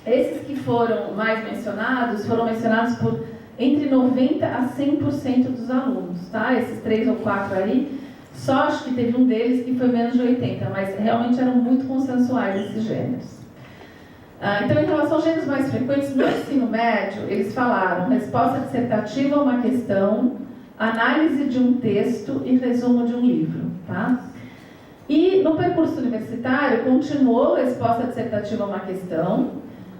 esses que foram mais mencionados, foram mencionados por entre 90% a 100% dos alunos, tá? Esses 3 ou 4 aí, só acho que teve um deles que foi menos de 80%, mas realmente eram muito consensuais esses gêneros. Então, em relação aos gêneros mais frequentes, no ensino médio, eles falaram resposta dissertativa a uma questão, análise de um texto e resumo de um livro, tá? E no percurso universitário, continuou resposta dissertativa a uma questão,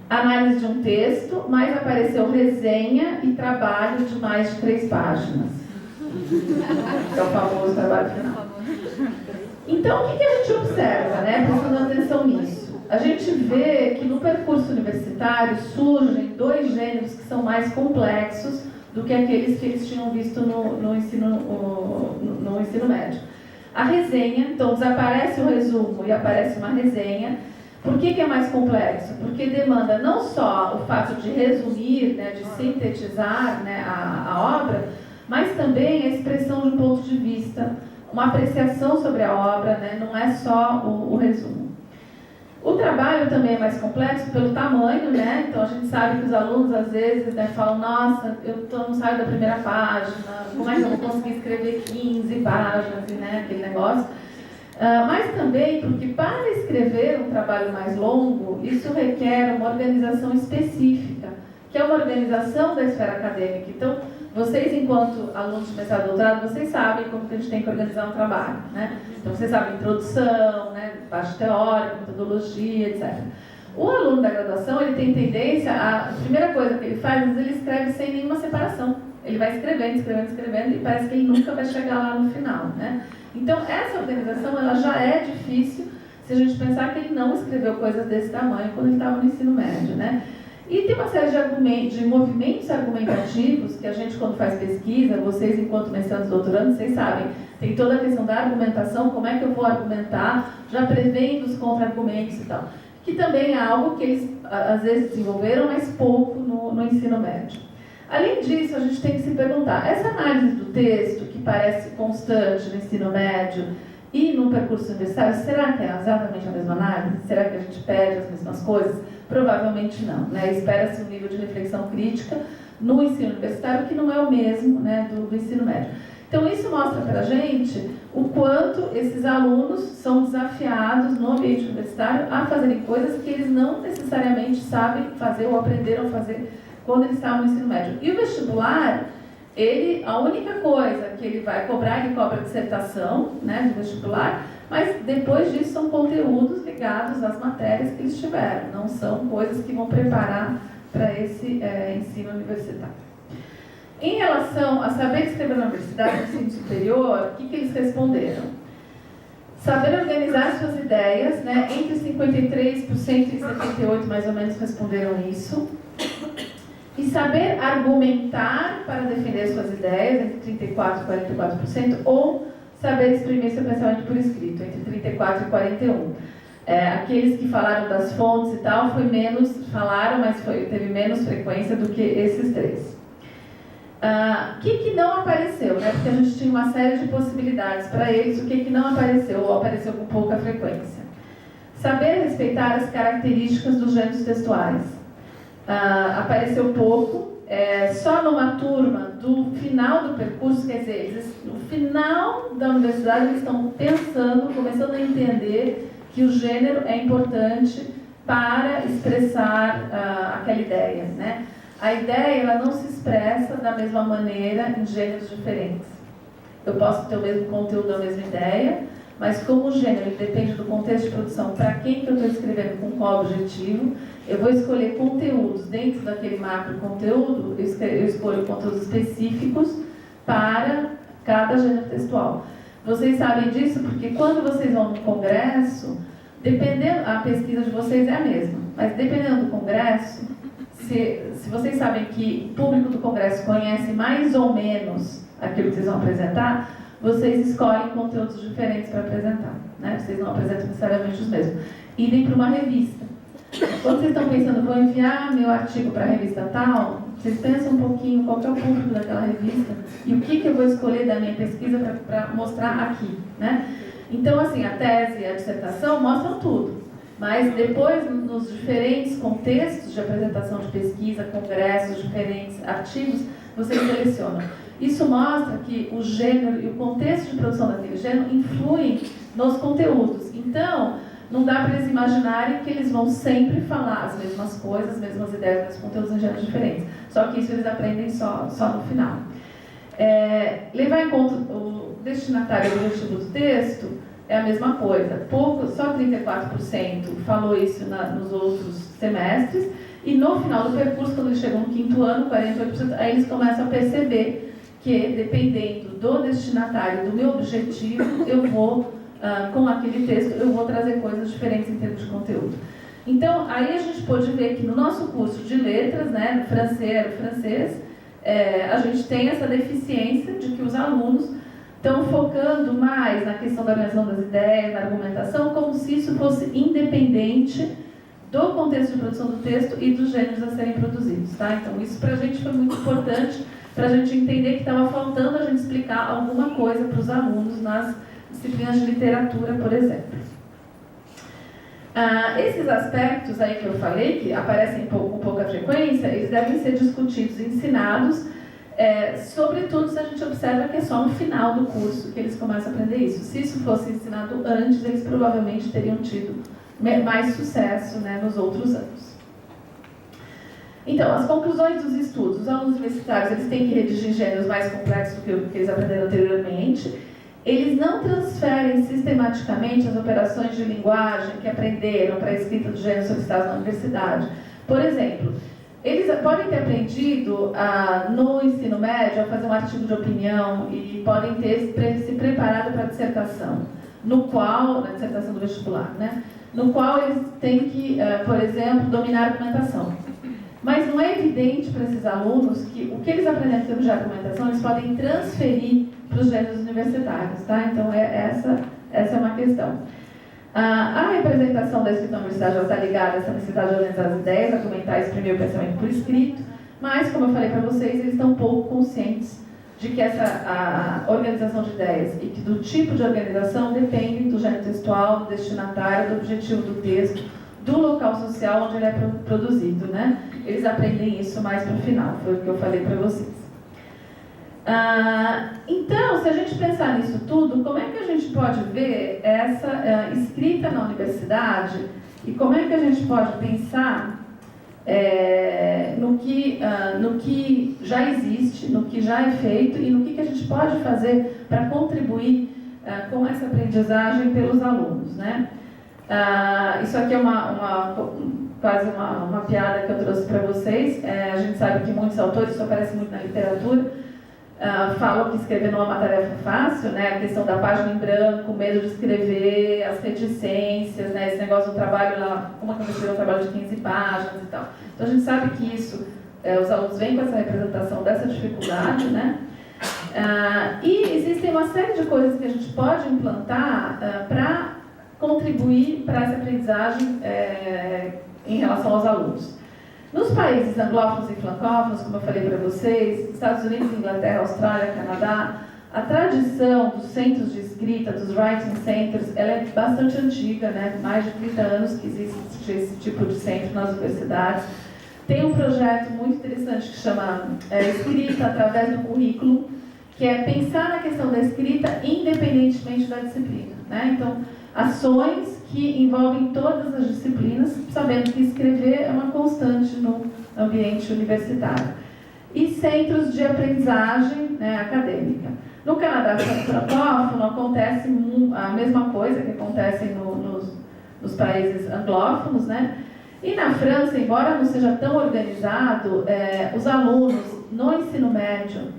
análise de um texto, mas apareceu resenha e trabalho de mais de 3 páginas. É o famoso trabalho final. Então, o que a gente observa, né, prestando atenção nisso? A gente vê que no percurso universitário surgem 2 gêneros que são mais complexos do que aqueles que eles tinham visto no ensino médio. A resenha, então desaparece o resumo e aparece uma resenha. Por que é mais complexo? Porque demanda não só o fato de resumir, né, de sintetizar, né, a obra, mas também a expressão de um ponto de vista, uma apreciação sobre a obra, né, não é só o resumo. O trabalho também é mais complexo pelo tamanho, né? Então a gente sabe que os alunos às vezes, né, falam, nossa, eu não saio da primeira página, como é que eu vou conseguir escrever 15 páginas, né, aquele negócio. Mas também porque para escrever um trabalho mais longo, isso requer uma organização específica, que é uma organização da esfera acadêmica. Então, vocês, enquanto alunos de mestrado e doutorado, vocês sabem como que a gente tem que organizar um trabalho, né? Então, vocês sabem introdução, né, parte teórica, metodologia, etc. O aluno da graduação, ele tem tendência a primeira coisa que ele faz, às vezes ele escreve sem nenhuma separação. Ele vai escrevendo, e parece que ele nunca vai chegar lá no final, né? Então, essa organização, ela já é difícil se a gente pensar que ele não escreveu coisas desse tamanho quando ele estava no ensino médio, né? E tem uma série de movimentos argumentativos que a gente, quando faz pesquisa, vocês, enquanto mestrandos e doutorandos, vocês sabem, tem toda a questão da argumentação, como é que eu vou argumentar, já prevendo os contra-argumentos e tal. Que também é algo que eles, às vezes, desenvolveram, mas pouco no ensino médio. Além disso, a gente tem que se perguntar, essa análise do texto, que parece constante no ensino médio e no percurso universitário, será que é exatamente a mesma análise? Será que a gente pede as mesmas coisas? Provavelmente não, né? Espera-se um nível de reflexão crítica no ensino universitário que não é o mesmo, né, do ensino médio. Então isso mostra para a gente o quanto esses alunos são desafiados no ambiente universitário a fazerem coisas que eles não necessariamente sabem fazer ou aprenderam a fazer quando eles estavam no ensino médio. E o vestibular, a única coisa que ele vai cobrar, ele cobra dissertação, né, do vestibular, mas depois disso são conteúdos ligados às matérias que eles tiveram, não são coisas que vão preparar para esse ensino universitário. Em relação a saber escrever na universidade, no ensino superior, o que eles responderam? Saber organizar suas ideias, né, entre 53% e 78% mais ou menos responderam isso. E saber argumentar para defender suas ideias, entre 34% e 44%, ou saber exprimir seu pensamento por escrito, entre 34% e 41%. Aqueles que falaram das fontes e tal, falaram, mas teve menos frequência do que esses três. O que não apareceu, né? Porque a gente tinha uma série de possibilidades para eles, o que não apareceu, ou apareceu com pouca frequência. Saber respeitar as características dos gêneros textuais. Apareceu pouco, só numa turma do final do percurso, quer dizer, no final da universidade eles estão começando a entender que o gênero é importante para expressar aquela ideia, né? A ideia ela não se expressa da mesma maneira em gêneros diferentes. Eu posso ter o mesmo conteúdo, a mesma ideia, mas como o gênero depende do contexto de produção, para quem que eu estou escrevendo, com qual objetivo, eu vou escolher conteúdos dentro daquele macro conteúdo, eu escolho conteúdos específicos para cada gênero textual. Vocês sabem disso porque quando vocês vão no congresso, a pesquisa de vocês é a mesma, mas dependendo do congresso, se vocês sabem que o público do congresso conhece mais ou menos aquilo que vocês vão apresentar, vocês escolhem conteúdos diferentes para apresentar, né? Vocês não apresentam necessariamente os mesmos. Idem para uma revista. Quando vocês estão pensando, vou enviar meu artigo para a revista tal, vocês pensam um pouquinho qual que é o público daquela revista e o que eu vou escolher da minha pesquisa para mostrar aqui, né? Então, assim, a tese e a dissertação mostram tudo, mas depois, nos diferentes contextos de apresentação de pesquisa, congressos, diferentes artigos, vocês selecionam. Isso mostra que o gênero e o contexto de produção daquele gênero influem nos conteúdos. Então, não dá para eles imaginarem que eles vão sempre falar as mesmas coisas, as mesmas ideias, os mesmos conteúdos em gêneros diferentes. Só que isso eles aprendem só no final. Levar em conta o destinatário do objetivo do texto é a mesma coisa. Só 34% falou isso nos outros semestres. E no final do percurso, quando eles chegam no 5º ano, 48%, aí eles começam a perceber que, dependendo do destinatário, do meu objetivo, eu vou, com aquele texto, eu vou trazer coisas diferentes em termos de conteúdo. Então, aí a gente pôde ver que no nosso curso de letras, né, francês, a gente tem essa deficiência de que os alunos estão focando mais na questão da organização das ideias, na argumentação, como se isso fosse independente do contexto de produção do texto e dos gêneros a serem produzidos, tá? Então, isso para a gente foi muito importante, para a gente entender que estava faltando a gente explicar alguma coisa para os alunos nas disciplinas de literatura, por exemplo. Esses aspectos aí que eu falei, que aparecem com pouca frequência, eles devem ser discutidos e ensinados, sobretudo se a gente observa que é só no final do curso que eles começam a aprender isso. Se isso fosse ensinado antes, eles provavelmente teriam tido mais sucesso, né, nos outros anos. Então, as conclusões dos estudos. Os alunos universitários eles têm que redigir gêneros mais complexos do que o que eles aprenderam anteriormente. Eles não transferem sistematicamente as operações de linguagem que aprenderam para a escrita dos gêneros solicitados na universidade. Por exemplo, eles podem ter aprendido no ensino médio a fazer um artigo de opinião e podem ter se preparado para a dissertação, na dissertação do vestibular, né? No qual eles têm que, por exemplo, dominar a argumentação. mas não é evidente para esses alunos que o que eles aprendem em termos de argumentação eles podem transferir para os gêneros universitários, tá? Então, essa é uma questão. A representação da escrita na universidade está ligada a essa necessidade de organizar as ideias, argumentar e exprimir o pensamento por escrito, mas, como eu falei para vocês, eles estão pouco conscientes de que a organização de ideias e que do tipo de organização depende do gênero textual, do destinatário, do objetivo do texto, do local social onde ele é produzido, né? Eles aprendem isso mais para o final, foi o que eu falei para vocês. Então, se a gente pensar nisso tudo, como é que a gente pode ver essa escrita na universidade e como é que a gente pode pensar no que já existe, no que já é feito e no que a gente pode fazer para contribuir com essa aprendizagem pelos alunos, né? Isso aqui é quase uma piada que eu trouxe para vocês. A gente sabe que muitos autores, isso aparece muito na literatura, falam que escrever não é uma tarefa fácil, né? A questão da página em branco, o medo de escrever, as reticências, né? Esse negócio do trabalho lá, como é que eu vou escrever um trabalho de 15 páginas e tal. Então a gente sabe que isso, os alunos vêm com essa representação dessa dificuldade, né? E existem uma série de coisas que a gente pode implantar para contribuir para essa aprendizagem em relação aos alunos. Nos países anglófonos e francófonos, como eu falei para vocês, Estados Unidos, Inglaterra, Austrália, Canadá, a tradição dos centros de escrita, dos writing centers, ela é bastante antiga, né? Mais de 30 anos que existe esse tipo de centro nas universidades. Tem um projeto muito interessante que chama Escrita através do currículo, que é pensar na questão da escrita independentemente da disciplina, né? Então, ações que envolvem todas as disciplinas, sabendo que escrever é uma constante no ambiente universitário. E centros de aprendizagem, né, acadêmica. No Canadá francófono acontece a mesma coisa que acontece nos países anglófonos, né? E na França, embora não seja tão organizado, os alunos no ensino médio,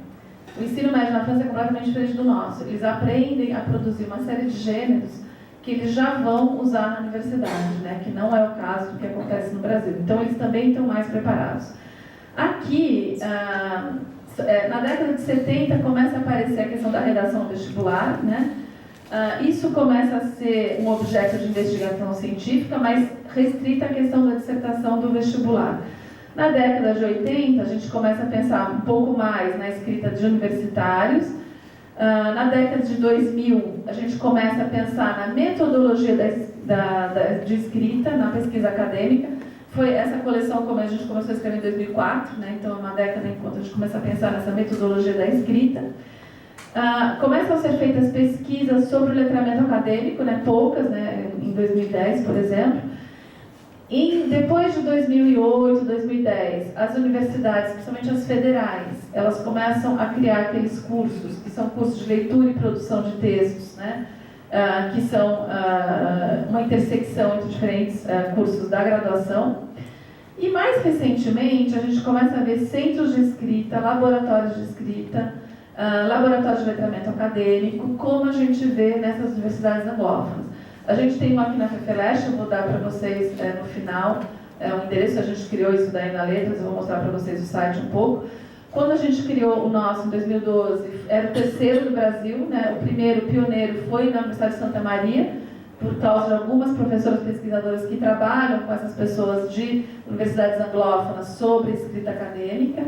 o ensino médio na França é completamente diferente do nosso. Eles aprendem a produzir uma série de gêneros que eles já vão usar na universidade, né? Que não é o caso do que acontece no Brasil. Então, eles também estão mais preparados. Aqui, na década de 70, começa a aparecer a questão da redação vestibular, né? Isso começa a ser um objeto de investigação científica, mas restrita à questão da dissertação do vestibular. Na década de 80, a gente começa a pensar um pouco mais na escrita de universitários. Na década de 2000, a gente começa a pensar na metodologia de escrita, na pesquisa acadêmica. Foi essa coleção, como a gente começou a escrever em 2004, né? Então é uma década enquanto a gente começa a pensar nessa metodologia da escrita. Começam a ser feitas pesquisas sobre o letramento acadêmico, né? Poucas, né? Em 2010, por exemplo. E depois de 2008, 2010, as universidades, principalmente as federais, elas começam a criar aqueles cursos, que são cursos de leitura e produção de textos, né? Que são uma intersecção entre diferentes cursos da graduação. E mais recentemente, a gente começa a ver centros de escrita, laboratórios de escrita, laboratórios de letramento acadêmico, como a gente vê nessas universidades anglófonas. A gente tem um aqui na FEFELESH, eu vou dar para vocês no final o endereço, a gente criou isso daí na Letras, eu vou mostrar para vocês o site um pouco. Quando a gente criou o nosso em 2012, era o terceiro do Brasil, né? O primeiro pioneiro foi na Universidade de Santa Maria, por causa de algumas professoras pesquisadoras que trabalham com essas pessoas de universidades anglófonas sobre escrita acadêmica.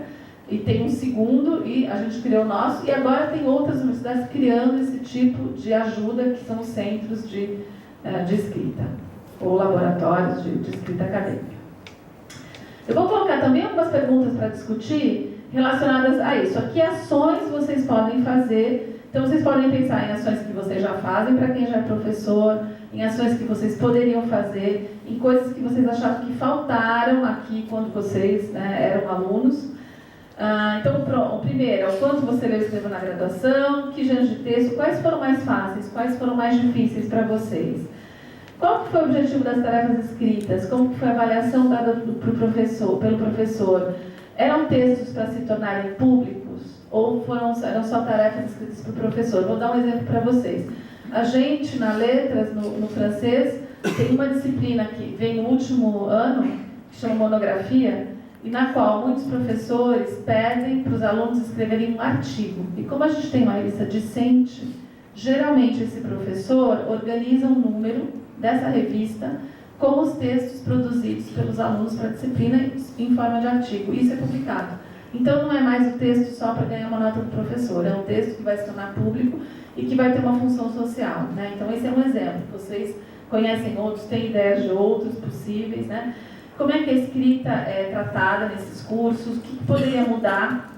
E tem um segundo, e a gente criou o nosso, e agora tem outras universidades criando esse tipo de ajuda, que são os centros de escrita, ou laboratórios de escrita acadêmica. Eu vou colocar também algumas perguntas para discutir relacionadas a isso. Que ações vocês podem fazer? Então, vocês podem pensar em ações que vocês já fazem para quem já é professor, em ações que vocês poderiam fazer, em coisas que vocês achavam que faltaram aqui quando vocês eram alunos. Então, o primeiro, o quanto você leu e escreveu na graduação, que gênero de texto, quais foram mais fáceis, quais foram mais difíceis para vocês? Qual que foi o objetivo das tarefas escritas? Como que foi a avaliação dada pelo professor? Eram textos para se tornarem públicos ou eram só tarefas escritas para o professor? Vou dar um exemplo para vocês. A gente, na Letras, no francês, tem uma disciplina que vem no último ano, que chama monografia, e na qual muitos professores pedem para os alunos escreverem um artigo. E como a gente tem uma revista discente, geralmente esse professor organiza um número dessa revista com os textos produzidos pelos alunos para a disciplina em forma de artigo. Isso é publicado. Então não é mais o texto só para ganhar uma nota do professor, é um texto que vai se tornar público e que vai ter uma função social, né? Então esse é um exemplo. Vocês conhecem outros, têm ideias de outros possíveis, né? Como é que a escrita é tratada nesses cursos? O que poderia mudar?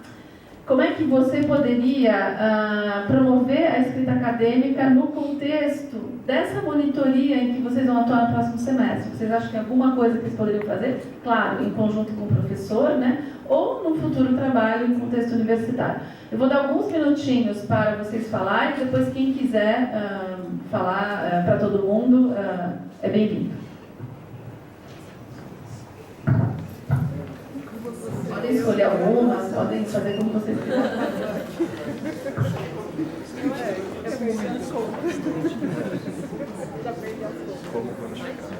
Como é que você poderia promover a escrita acadêmica no contexto dessa monitoria em que vocês vão atuar no próximo semestre? Vocês acham que tem alguma coisa que vocês poderiam fazer? Claro, em conjunto com o professor, né? Ou no futuro trabalho em contexto universitário. Eu vou dar alguns minutinhos para vocês falarem, e depois quem quiser falar para todo mundo é bem-vindo. Podem escolher algumas, podem fazer como vocês quiserem. Como quantificar?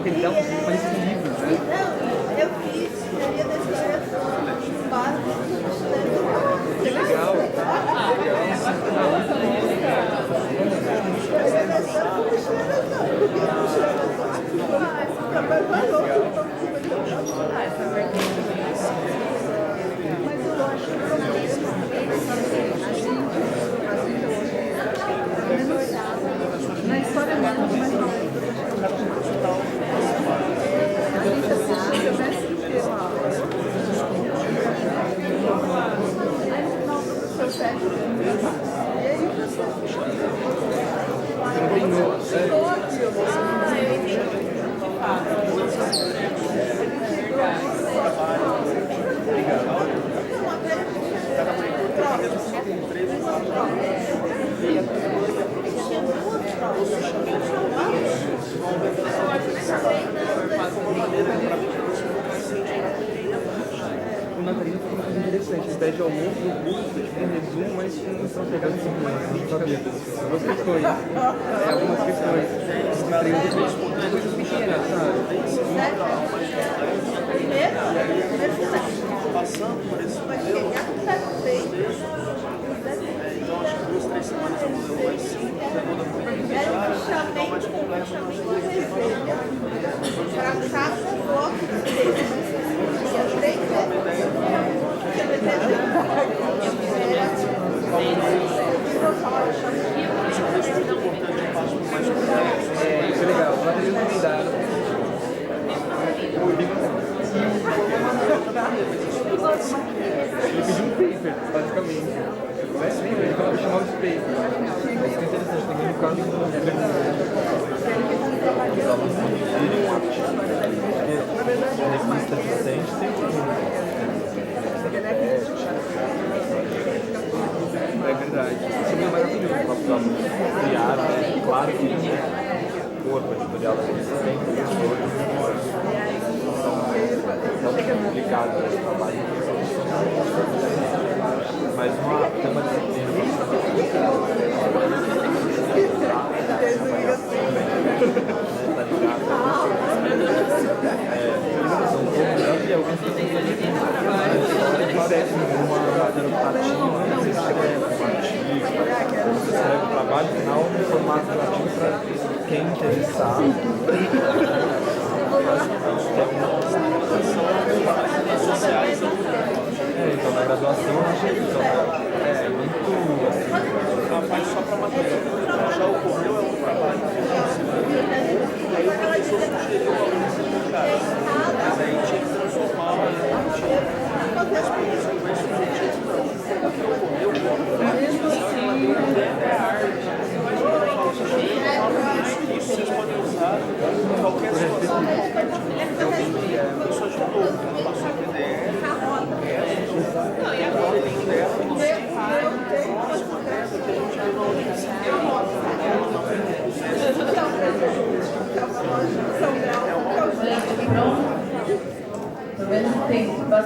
Ele dá um livro, né? Não, eu fiz teoria da história básica. Que legal! Na história é muito mais O Natalino foi uma coisa interessante. Esse teste ao longo do curso, tem resumo, mas não estão pegando não sabia. Algumas questões. Algumas questões. Coisas pequenas, sabe? passando por esse modelo, Então, acho que 2, 3 semanas eu vou mais 5, depois da comunidade, então mais complexo nas duas. para cada bloco de texto. Eu tenho Isso é legal. O Natalino também dá. Ele pediu um paper, basicamente. Lembra? Ele falava chamava de paper. Isso é interessante também no caso do os alunos produzirem um artigo. Porque a revista discente tem É verdade. Isso é maravilhoso. nossos alunos criaram, né? Claro que o corpo editorial da revista tem professores são publicados nesse trabalho, mas tem uma disciplina tá ligado? São poucos e alguns parecem uma matéria optativa, você escreve um artigo, você escreve o trabalho final no formato relativo para quem interessar. Então na graduação eu achei que é muito assim, Ela faz só para matéria. Já ocorreu, é um trabalho que aí o professor sugeriu ao aluno se publicar. Mas aí tinha que transformar em artigo. Mas por isso não é subjetivo, não. O que ocorreu, ela deu uma ideia da arte. Isso vocês podem usar em qualquer situação. Isso ajudou. Passou a PDF, agora ele interna, você faz a próxima peça que a gente viu na universidade.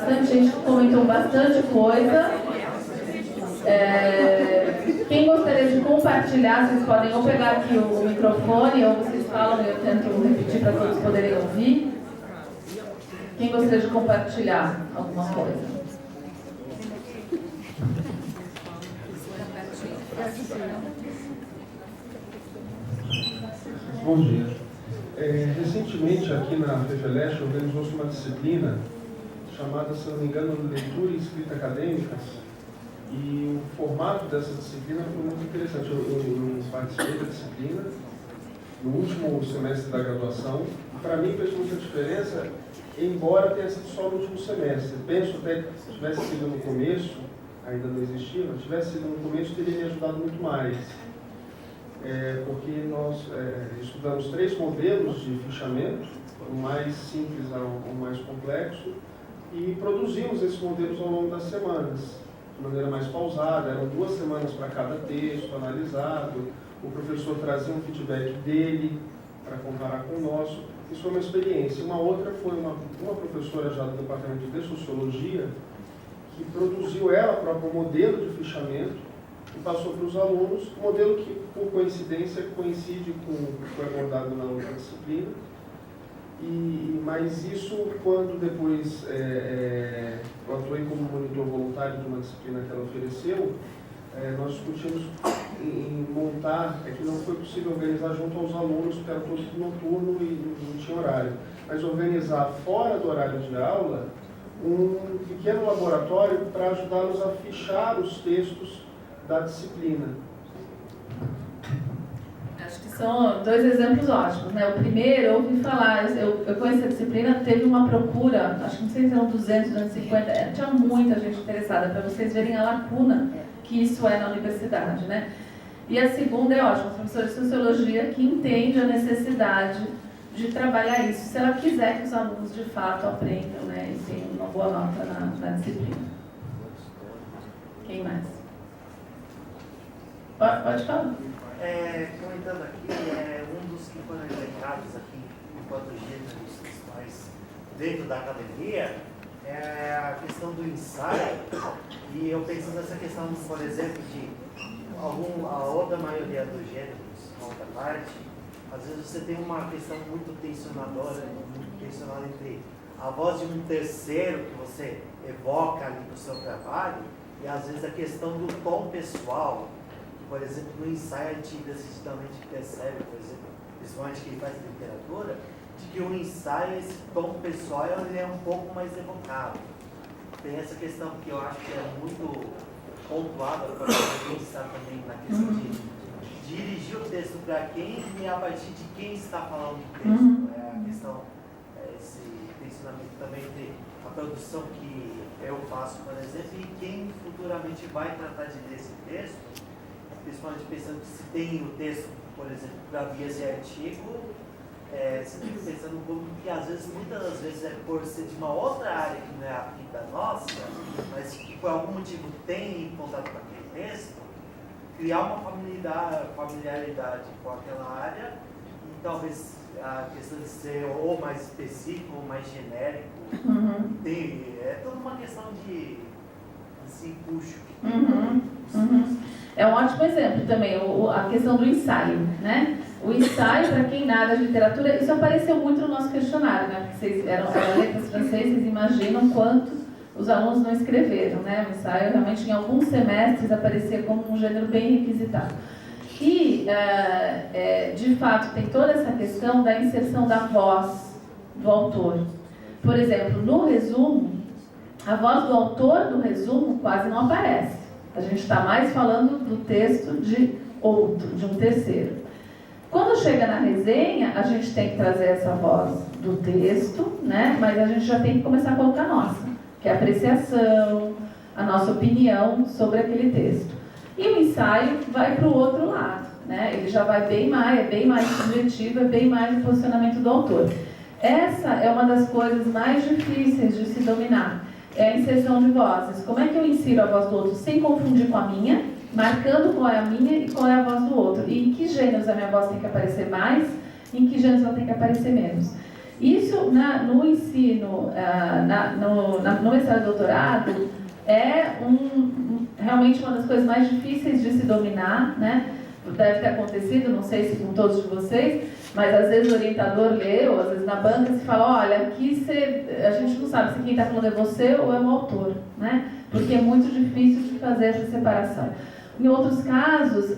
bastante gente que comentou bastante coisa. Quem gostaria de compartilhar, vocês podem ou pegar aqui o microfone, ou vocês falam e eu tento repetir para todos poderem ouvir. Quem gostaria de compartilhar alguma coisa? Bom dia. Recentemente, aqui na FEFELESH, organizou-se uma disciplina chamada, se não me engano, Leitura e Escrita Acadêmicas. E o formato dessa disciplina foi muito interessante. Eu participei da disciplina no último semestre da graduação. Para mim fez muita diferença, embora tenha sido só no último semestre. Penso até que se tivesse sido no começo, ainda não existia, mas se tivesse sido no começo, teria me ajudado muito mais. Porque nós estudamos 3 modelos de fichamento, o mais simples ao mais complexo, e produzimos esses modelos ao longo das semanas, de maneira mais pausada. Eram 2 semanas para cada texto analisado, o professor trazia um feedback dele para comparar com o nosso. Isso foi uma experiência. Uma outra foi uma professora já do Departamento de Sociologia, que produziu ela própria um modelo de fichamento e passou para os alunos, um modelo que, por coincidência, coincide com o que foi abordado na outra disciplina. Mas isso, quando depois eu atuei como monitor voluntário de uma disciplina que ela ofereceu, nós discutimos em montar, que não foi possível organizar junto aos alunos, porque era todo noturno e não tinha horário, mas organizar fora do horário de aula um pequeno laboratório para ajudá-los a fichar os textos da disciplina. Acho que são 2 exemplos ótimos, né? O primeiro, eu ouvi falar, eu conheci a disciplina, teve uma procura, acho que não sei se eram 200, 250, tinha muita gente interessada, para vocês verem a lacuna que isso é na universidade, né? E a segunda é ótima, a professora de Sociologia que entende a necessidade de trabalhar isso, se ela quiser que os alunos de fato aprendam, né, e tenham uma boa nota na disciplina. Quem mais? Pode falar. Comentando aqui, um dos que foram elencados aqui enquanto gêneros principais dentro da academia é a questão do ensaio. E eu penso nessa questão, por exemplo, de a outra maioria dos gêneros, a outra parte, às vezes você tem uma questão muito tensionadora, muito tensionada entre a voz de um terceiro que você evoca ali no seu trabalho e às vezes a questão do tom pessoal. Por exemplo, no ensaio a gente decididamente percebe, por exemplo, principalmente quem faz literatura, de que o ensaio, esse tom pessoal, ele é um pouco mais evocado. Tem essa questão que eu acho que é muito pontuada para quem está também na questão de dirigir o texto para quem e a partir de quem está falando do texto. A questão, esse pensamento também entre a produção que eu faço, por exemplo, e quem futuramente vai tratar de ler esse texto, principalmente pensando que se tem o texto, por exemplo, para vias de artigo, você fica pensando um pouco que às vezes, muitas das vezes, é por ser de uma outra área que não é a da nossa, mas que por algum motivo tem contato com aquele texto, criar uma familiaridade com aquela área e talvez a questão de ser ou mais específico ou mais genérico, é toda uma questão de empuxo que tem. É um ótimo exemplo também, a questão do ensaio, né? O ensaio, para quem nada de literatura, isso apareceu muito no nosso questionário, né? Porque vocês eram letras francesas, vocês imaginam quanto os alunos não escreveram, né? O ensaio realmente em alguns semestres aparecia como um gênero bem requisitado. E, de fato, tem toda essa questão da inserção da voz do autor. Por exemplo, no resumo, a voz do autor do resumo quase não aparece. A gente está mais falando do texto de outro, de um terceiro. Quando chega na resenha, a gente tem que trazer essa voz do texto, né? Mas a gente já tem que começar a colocar a nossa, que é a apreciação, a nossa opinião sobre aquele texto. E o ensaio vai para o outro lado, né? Ele já vai bem mais subjetivo, é bem mais o posicionamento do autor. Essa é uma das coisas mais difíceis de se dominar. É a inserção de vozes. Como é que eu insiro a voz do outro sem confundir com a minha, marcando qual é a minha e qual é a voz do outro? E em que gêneros a minha voz tem que aparecer mais, e em que gêneros ela tem que aparecer menos? Isso no ensino, no mestrado e doutorado, é realmente uma das coisas mais difíceis de se dominar, né? Deve ter acontecido, não sei se com todos de vocês, mas às vezes o orientador lê, ou às vezes na banca se fala, olha, aqui a gente não sabe se quem está falando é você ou é o autor, né? Porque é muito difícil de fazer essa separação. Em outros casos,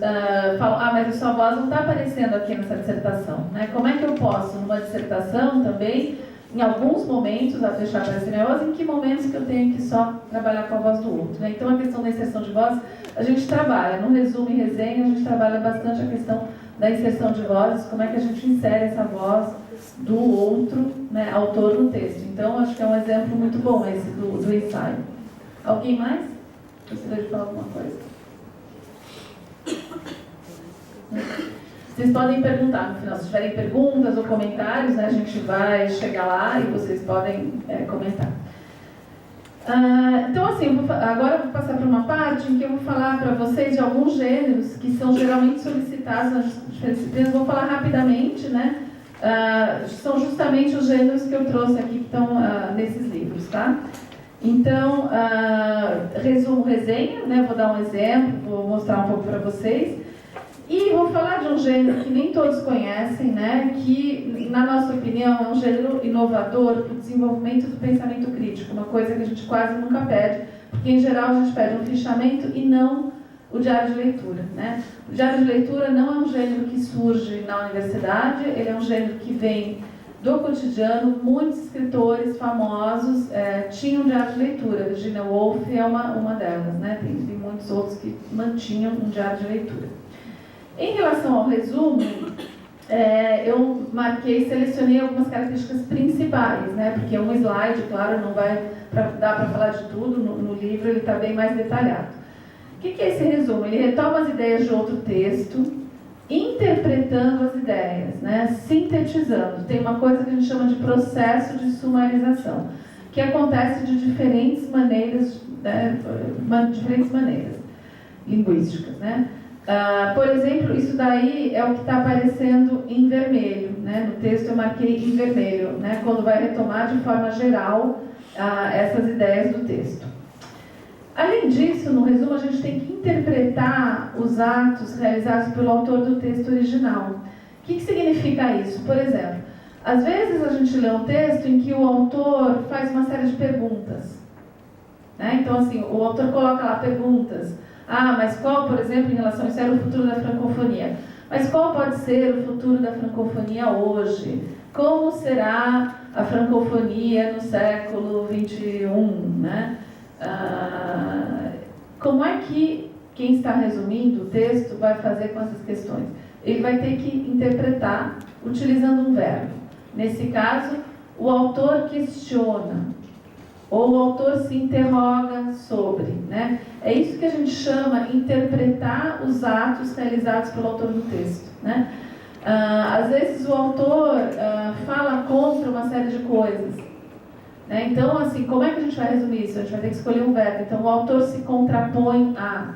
falam, mas a sua voz não está aparecendo aqui nessa dissertação, né? Como é que eu posso, numa dissertação também, em alguns momentos, deixar aparecer minha voz, em que momentos que eu tenho que só trabalhar com a voz do outro, né? Então, a questão da inserção de voz, a gente trabalha, no resumo e resenha, a gente trabalha bastante a questão da inserção de vozes, como é que a gente insere essa voz do outro, né, autor no texto. Então, acho que é um exemplo muito bom esse do ensaio. Alguém mais? Gostaria de falar alguma coisa? Vocês podem perguntar no final, se tiverem perguntas ou comentários, né, a gente vai chegar lá e vocês podem comentar. Então, assim, agora eu vou passar para uma parte em que eu vou falar para vocês de alguns gêneros que são geralmente solicitados nas diferentes disciplinas. Vou falar rapidamente, né? São justamente os gêneros que eu trouxe aqui que estão nesses livros, tá? Então, resumo, resenha, né? Vou dar um exemplo, vou mostrar um pouco para vocês. E vou falar de um gênero que nem todos conhecem, né? Que, na nossa opinião, é um gênero inovador para o desenvolvimento do pensamento crítico, uma coisa que a gente quase nunca pede, porque, em geral, a gente pede um fichamento e não o diário de leitura, né? O diário de leitura não é um gênero que surge na universidade, ele é um gênero que vem do cotidiano. Muitos escritores famosos tinham diário de leitura. Virginia Woolf é uma delas, né? Tem muitos outros que mantinham um diário de leitura. Em relação ao resumo, eu selecionei algumas características principais, né? Porque um slide, claro, não vai dar para falar de tudo, no livro ele está bem mais detalhado. O que é esse resumo? Ele retoma as ideias de outro texto, interpretando as ideias, né? Sintetizando. Tem uma coisa que a gente chama de processo de sumarização, que acontece de diferentes maneiras, né? Diferentes maneiras linguísticas, né? Por exemplo, isso daí é o que está aparecendo em vermelho, né? No texto eu marquei em vermelho, né? Quando vai retomar de forma geral essas ideias do texto. Além disso, no resumo, a gente tem que interpretar os atos realizados pelo autor do texto original. O que significa isso? Por exemplo, às vezes a gente lê um texto em que o autor faz uma série de perguntas, né? Então, assim, o autor coloca lá perguntas. Mas qual, por exemplo, em relação a isso, era o futuro da francofonia? Mas qual pode ser o futuro da francofonia hoje? Como será a francofonia no século XXI, né? Como é que quem está resumindo o texto vai fazer com essas questões? Ele vai ter que interpretar utilizando um verbo. Nesse caso, o autor questiona, ou o autor se interroga sobre, né? É isso que a gente chama interpretar os atos realizados pelo autor do texto, né? Às vezes o autor fala contra uma série de coisas, né? Então, assim, como é que a gente vai resumir isso? A gente vai ter que escolher um verbo. Então, o autor se contrapõe a,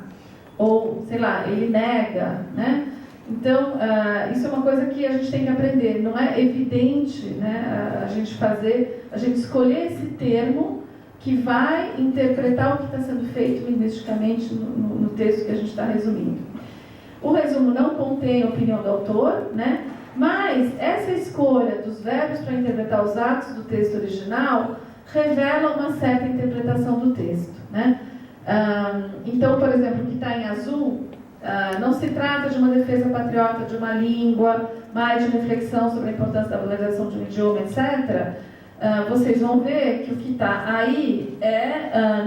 ou, sei lá, ele nega, né? Então, isso é uma coisa que a gente tem que aprender. Não é evidente, né, a gente escolher esse termo que vai interpretar o que está sendo feito linguisticamente no texto que a gente está resumindo. O resumo não contém a opinião do autor, né? Mas essa escolha dos verbos para interpretar os atos do texto original revela uma certa interpretação do texto, né? Então, por exemplo, o que está em azul não se trata de uma defesa patriota de uma língua, mas de reflexão sobre a importância da valorização de um idioma, etc. Vocês vão ver que o que está aí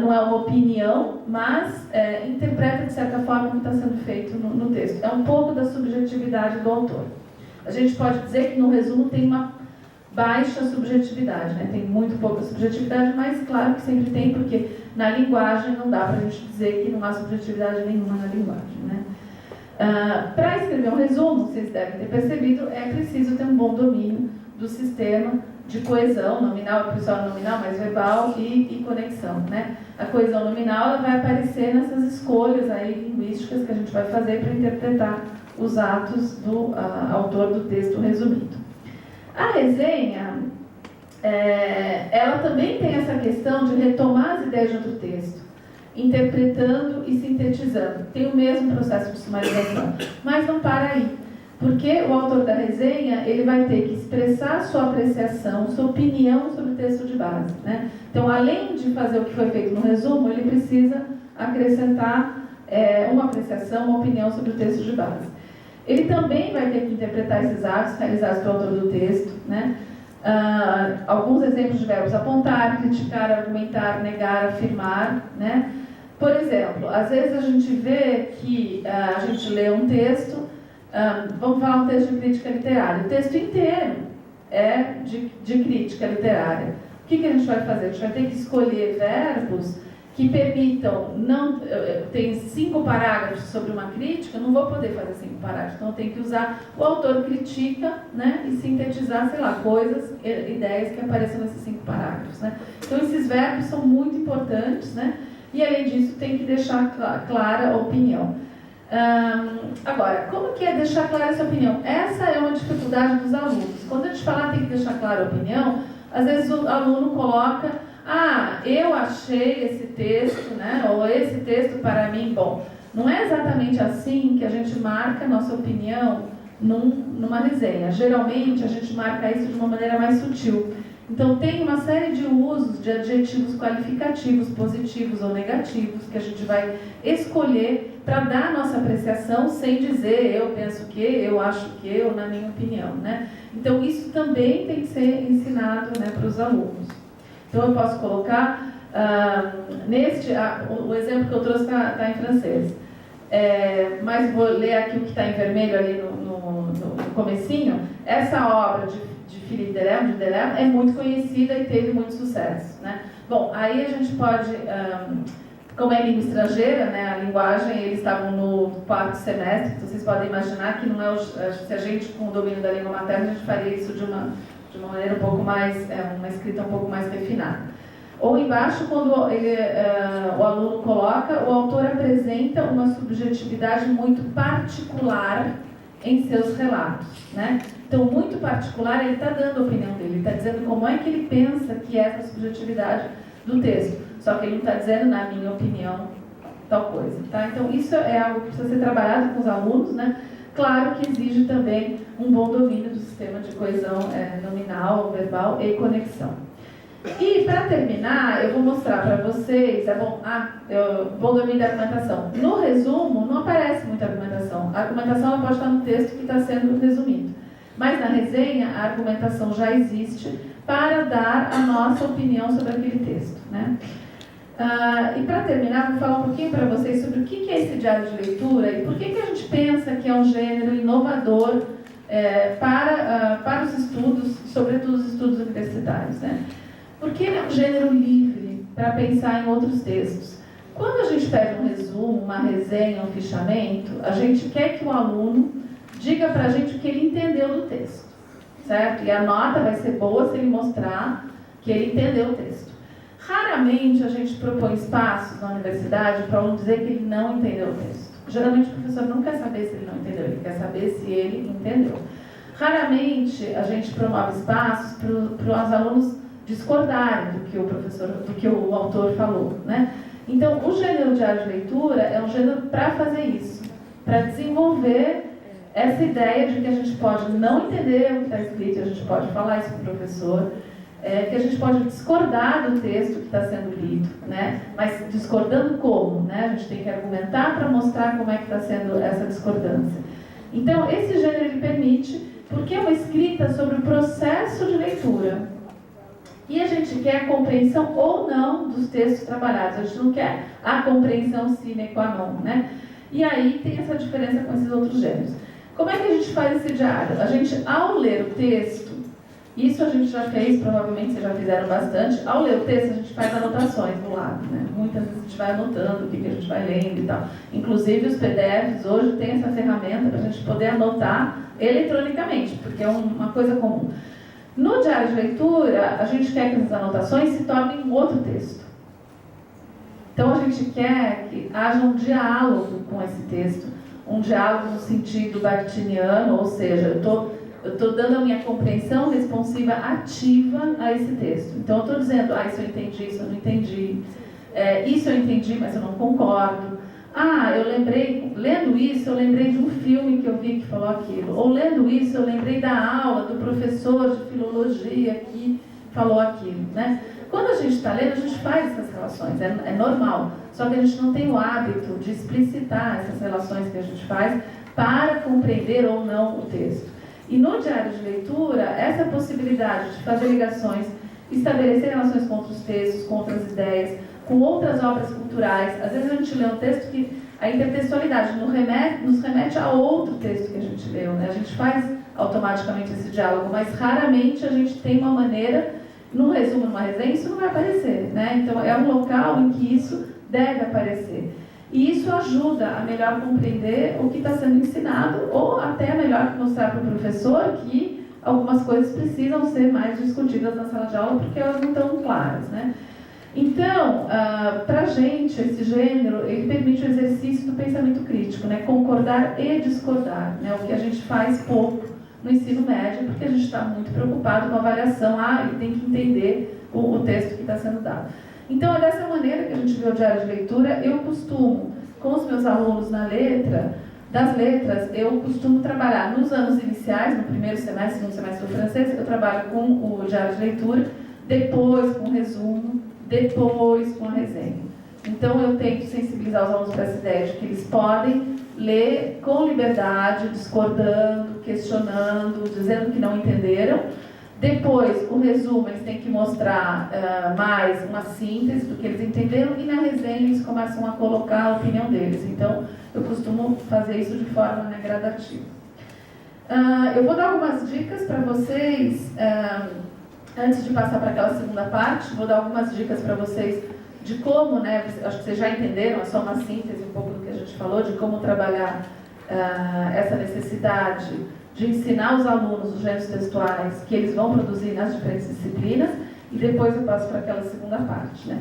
não é uma opinião, mas interpreta de certa forma o que está sendo feito no texto. É um pouco da subjetividade do autor. A gente pode dizer que no resumo tem uma baixa subjetividade, né? Tem muito pouca subjetividade, mas claro que sempre tem, porque na linguagem não dá para a gente dizer que não há subjetividade nenhuma na linguagem, né? Para escrever um resumo, vocês devem ter percebido, é preciso ter um bom domínio do sistema de coesão nominal, por isso é nominal, mas verbal e conexão, né? A coesão nominal ela vai aparecer nessas escolhas aí linguísticas que a gente vai fazer para interpretar os atos do autor do texto resumido. A resenha ela também tem essa questão de retomar as ideias de outro texto, interpretando e sintetizando. Tem o mesmo processo de sumarização, mas não para aí, porque o autor da resenha ele vai ter que expressar sua apreciação, sua opinião sobre o texto de base, né? Então, além de fazer o que foi feito no resumo, ele precisa acrescentar uma apreciação, uma opinião sobre o texto de base. Ele também vai ter que interpretar esses atos realizados pelo autor do texto, né? Alguns exemplos de verbos: apontar, criticar, argumentar, negar, afirmar, né? Por exemplo, às vezes a gente vê que a gente lê um texto, vamos falar um texto de crítica literária, o texto inteiro é de crítica literária. O que a gente vai fazer? A gente vai ter que escolher verbos que permitam, tem 5 parágrafos sobre uma crítica, eu não vou poder fazer 5 parágrafos, então eu tenho que usar o autor critica, né, e sintetizar, sei lá, coisas, ideias que apareçam nesses 5 parágrafos, né. Então esses verbos são muito importantes, né, e além disso tem que deixar clara a opinião. Agora, como que é deixar clara essa opinião? Essa é uma dificuldade dos alunos. Quando a gente fala tem que deixar clara a opinião, às vezes o aluno coloca: eu achei esse texto, né? Ou esse texto para mim bom. Não é exatamente assim que a gente marca a nossa opinião numa resenha. Geralmente a gente marca isso de uma maneira mais sutil. Então tem uma série de usos de adjetivos qualificativos, positivos ou negativos, que a gente vai escolher para dar a nossa apreciação sem dizer eu penso que, eu acho que, ou na minha opinião, né? Então isso também tem que ser ensinado, né, para os alunos. Então eu posso colocar, o exemplo que eu trouxe está em francês, mas vou ler aqui o que está em vermelho ali no comecinho. Essa obra de Philippe Delerme, é muito conhecida e teve muito sucesso, né? Bom, aí a gente pode, como é língua estrangeira, né, a linguagem, eles estavam no 4º semestre, então vocês podem imaginar que não é se a gente com o domínio da língua materna, a gente faria isso de uma maneira um pouco mais, uma escrita um pouco mais refinada. Ou embaixo, quando o aluno coloca, o autor apresenta uma subjetividade muito particular em seus relatos, né? Então, muito particular, ele está dando a opinião dele, ele está dizendo como é que ele pensa que é essa subjetividade do texto. Só que ele não está dizendo, na minha opinião, tal coisa, tá? Então, isso é algo que precisa ser trabalhado com os alunos, né? Claro que exige também um bom domínio do sistema de coesão nominal, verbal e conexão. E, para terminar, eu vou mostrar para vocês, bom domínio da argumentação. No resumo, não aparece muita argumentação. A argumentação ela pode estar no texto que está sendo resumido. Mas na resenha, a argumentação já existe para dar a nossa opinião sobre aquele texto, né? E para terminar, vou falar um pouquinho para vocês sobre o que é esse diário de leitura e por que a gente pensa que é um gênero inovador para os estudos, sobretudo os estudos universitários, né? Porque ele é um gênero livre para pensar em outros textos. Quando a gente pega um resumo, uma resenha, um fichamento, a gente quer que o aluno diga para a gente o que ele entendeu do texto, certo? E a nota vai ser boa se ele mostrar que ele entendeu o texto. Raramente a gente propõe espaços na universidade para o aluno dizer que ele não entendeu o texto. Geralmente o professor não quer saber se ele não entendeu, ele quer saber se ele entendeu. Raramente a gente promove espaços para os alunos discordarem do que o autor falou, né? Então, o gênero diário de leitura é um gênero para fazer isso, para desenvolver essa ideia de que a gente pode não entender o que está escrito, a gente pode falar isso com o professor, que a gente pode discordar do texto que está sendo lido, né? Mas discordando como, né? A gente tem que argumentar para mostrar como é que está sendo essa discordância. Então, esse gênero ele permite, porque é uma escrita sobre o processo de leitura. E a gente quer a compreensão ou não dos textos trabalhados. A gente não quer a compreensão sine qua non, né? E aí tem essa diferença com esses outros gêneros. Como é que a gente faz esse diário? A gente, ao ler o texto, isso a gente já fez, provavelmente vocês já fizeram bastante, ao ler o texto a gente faz anotações do lado, né? Muitas vezes a gente vai anotando o que a gente vai lendo e tal. Inclusive os PDFs hoje tem essa ferramenta para a gente poder anotar eletronicamente, porque é uma coisa comum. No diário de leitura, a gente quer que essas anotações se tornem um outro texto. Então, a gente quer que haja um diálogo com esse texto, um diálogo no sentido bakhtiniano, ou seja, eu estou eu estou dando a minha compreensão responsiva ativa a esse texto. Então, eu estou dizendo, isso eu entendi, isso eu não entendi. Isso eu entendi, mas eu não concordo. Eu lembrei, lendo isso, eu lembrei de um filme que eu vi que falou aquilo. Ou lendo isso, eu lembrei da aula do professor de filologia que falou aquilo, né? Quando a gente está lendo, a gente faz essas relações, é normal. Só que a gente não tem o hábito de explicitar essas relações que a gente faz para compreender ou não o texto. E no diário de leitura, essa possibilidade de fazer ligações, estabelecer relações com outros textos, com outras ideias, com outras obras culturais. Às vezes a gente lê um texto que a intertextualidade nos remete a outro texto que a gente leu, né? A gente faz automaticamente esse diálogo, mas raramente a gente tem uma maneira, num resumo, numa resenha, isso não vai aparecer, né? Então é um local em que isso deve aparecer. E isso ajuda a melhor compreender o que está sendo ensinado, ou até melhor mostrar para o professor que algumas coisas precisam ser mais discutidas na sala de aula porque elas não estão claras, né? Então, para a gente, esse gênero, ele permite o exercício do pensamento crítico, né? Concordar e discordar, né? O que a gente faz pouco no ensino médio, porque a gente está muito preocupado com a avaliação, ele tem que entender o texto que está sendo dado. Então, é dessa maneira que a gente vê o diário de leitura. Eu costumo, com os meus alunos das letras, eu costumo trabalhar nos anos iniciais, no primeiro semestre, no semestre do francês, eu trabalho com o diário de leitura, depois com o resumo, depois com a resenha. Então, eu tento sensibilizar os alunos para essa ideia de que eles podem ler com liberdade, discordando, questionando, dizendo que não entenderam. Depois, o resumo, eles têm que mostrar mais uma síntese do que eles entenderam, e na resenha eles começam a colocar a opinião deles. Então, eu costumo fazer isso de forma gradativa. Eu vou dar algumas dicas para vocês, antes de passar para aquela segunda parte, vou dar algumas dicas para vocês de como, né, acho que vocês já entenderam, é só uma síntese um pouco do que a gente falou, de como trabalhar essa necessidade de ensinar os alunos os gêneros textuais que eles vão produzir nas diferentes disciplinas, e depois eu passo para aquela segunda parte, né?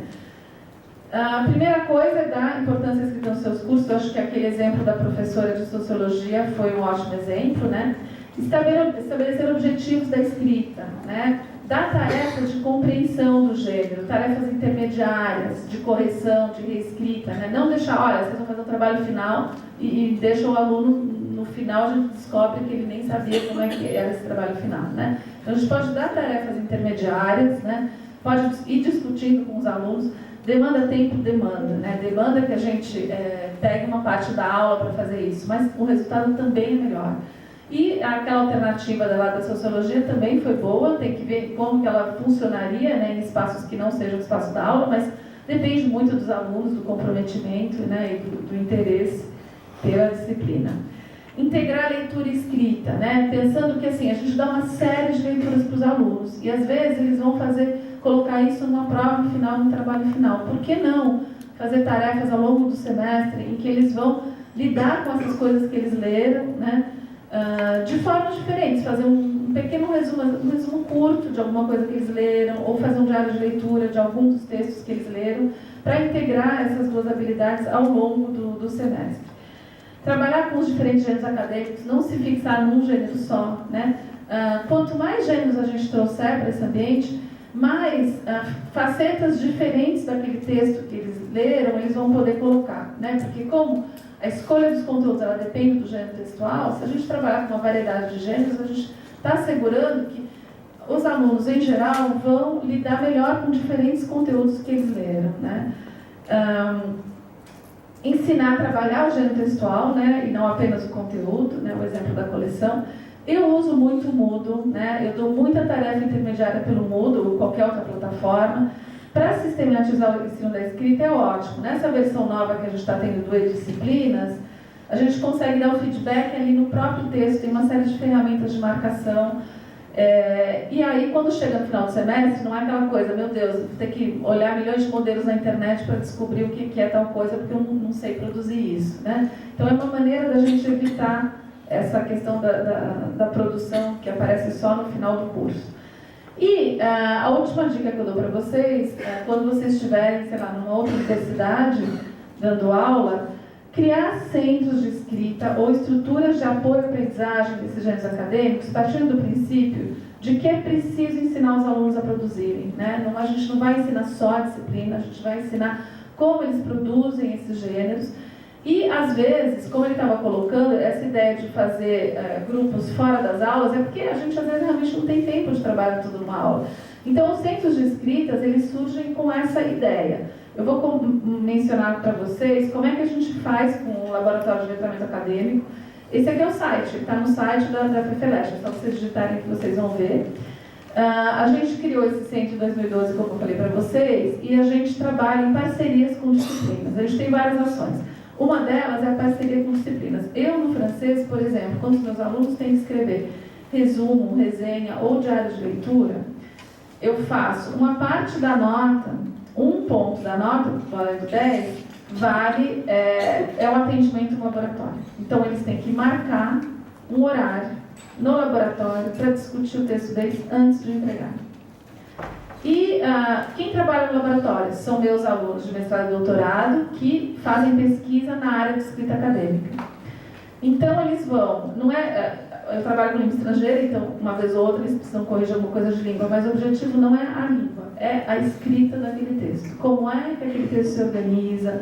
A primeira coisa é dar importância à escrita nos seus cursos. Eu acho que aquele exemplo da professora de sociologia foi um ótimo exemplo, né? Estabelecer objetivos da escrita, né? Dar tarefas de compreensão do gênero, tarefas intermediárias, de correção, de reescrita, né? Não deixar, olha, vocês vão fazer um trabalho final e deixa o aluno, no final a gente descobre que ele nem sabia como é que era esse trabalho final, né? Então a gente pode dar tarefas intermediárias, né? Pode ir discutindo com os alunos. Demanda tempo, demanda, né? Demanda que a gente pegue uma parte da aula para fazer isso, mas o resultado também é melhor. E aquela alternativa da sociologia também foi boa, tem que ver como que ela funcionaria, né, em espaços que não sejam o espaço da aula, mas depende muito dos alunos, do comprometimento, né, e do interesse pela disciplina. Integrar a leitura e escrita, né, pensando que assim, a gente dá uma série de leituras para os alunos, e às vezes eles vão colocar isso numa prova final, num trabalho final. Por que não fazer tarefas ao longo do semestre em que eles vão lidar com essas coisas que eles leram, né, de formas diferentes, fazer um pequeno resumo, um resumo curto de alguma coisa que eles leram, ou fazer um diário de leitura de algum dos textos que eles leram, para integrar essas duas habilidades ao longo do semestre. Trabalhar com os diferentes gêneros acadêmicos, não se fixar num gênero só, né? Quanto mais gêneros a gente trouxer para esse ambiente, mais facetas diferentes daquele texto que eles leram, eles vão poder colocar, né? Porque como a escolha dos conteúdos ela depende do gênero textual, se a gente trabalhar com uma variedade de gêneros, a gente está assegurando que os alunos, em geral, vão lidar melhor com diferentes conteúdos que eles leram, né? Ensinar a trabalhar o gênero textual, né? E não apenas o conteúdo, né? O exemplo da coleção. Eu uso muito o Moodle, né? Eu dou muita tarefa intermediária pelo Moodle ou qualquer outra plataforma. Para sistematizar o ensino da escrita é ótimo. Nessa versão nova que a gente está tendo do E-Disciplinas, a gente consegue dar o feedback ali no próprio texto, tem uma série de ferramentas de marcação. E aí, quando chega no final do semestre, não é aquela coisa, meu Deus, vou ter que olhar milhões de modelos na internet para descobrir o que é tal coisa, porque eu não sei produzir isso, né? Então, é uma maneira da gente evitar essa questão da produção que aparece só no final do curso. E a última dica que eu dou para vocês, quando vocês estiverem, sei lá, numa outra universidade, dando aula, criar centros de escrita ou estruturas de apoio à aprendizagem desses gêneros acadêmicos, partindo do princípio de que é preciso ensinar os alunos a produzirem, né? A gente não vai ensinar só a disciplina, a gente vai ensinar como eles produzem esses gêneros. E, às vezes, como ele estava colocando, essa ideia de fazer grupos fora das aulas é porque a gente, às vezes, realmente não tem tempo de trabalhar tudo numa aula. Então, os centros de escritas, eles surgem com essa ideia. Eu vou mencionar para vocês como é que a gente faz com o Laboratório de Letramento Acadêmico. Esse aqui é o site, está no site da FEFELESH, é só vocês digitarem que vocês vão ver. A gente criou esse centro em 2012, como eu falei para vocês, e a gente trabalha em parcerias com disciplinas. A gente tem várias ações. Uma delas é a parceria com disciplinas. Eu, no francês, por exemplo, quando os meus alunos têm que escrever resumo, resenha ou diário de leitura, eu faço uma parte da nota, um ponto da nota, valendo 10, vale o atendimento no laboratório. Então, eles têm que marcar um horário no laboratório para discutir o texto deles antes de entregar. E quem trabalha no laboratório são meus alunos de mestrado e doutorado que fazem pesquisa na área de escrita acadêmica. Então, eles vão, eu trabalho com língua estrangeira, então uma vez ou outra eles precisam corrigir alguma coisa de língua, mas o objetivo não é a língua, é a escrita daquele texto. Como é que aquele texto se organiza?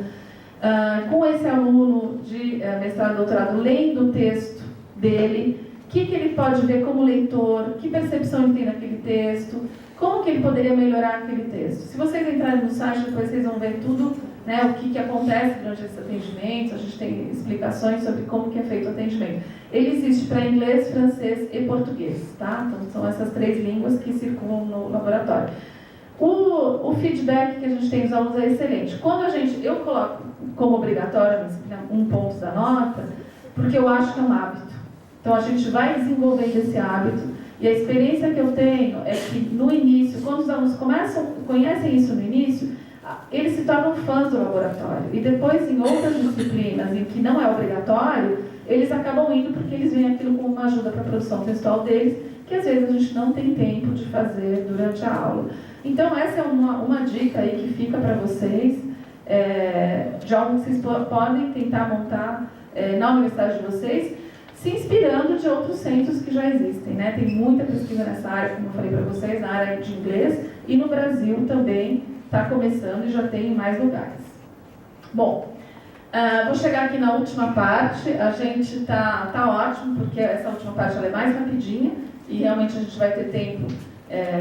Com esse aluno de mestrado e doutorado lendo o texto dele, o que ele pode ver como leitor, que percepção ele tem naquele texto, como que ele poderia melhorar aquele texto. Se vocês entrarem no site, depois vocês vão ver tudo, né, o que acontece durante esse atendimento. A gente tem explicações sobre como que é feito o atendimento. Ele existe para inglês, francês e português, tá? Então, são essas 3 línguas que circulam no laboratório. O feedback que a gente tem dos alunos é excelente. Quando eu coloco como obrigatório um ponto da nota, porque eu acho que é um hábito. Então, a gente vai desenvolvendo esse hábito. E a experiência que eu tenho é que, no início, quando os alunos conhecem isso no início, eles se tornam fãs do laboratório. E depois, em outras disciplinas em que não é obrigatório, eles acabam indo porque eles veem aquilo como uma ajuda para a produção textual deles, que às vezes a gente não tem tempo de fazer durante a aula. Então, essa é uma dica aí que fica para vocês, de algo que vocês podem tentar montar na universidade de vocês, se inspirando de outros centros que já existem, né? Tem muita pesquisa nessa área, como eu falei para vocês, na área de inglês, e no Brasil também está começando e já tem em mais lugares. Bom, vou chegar aqui na última parte. A gente está ótimo, porque essa última parte ela é mais rapidinha, e realmente a gente vai ter tempo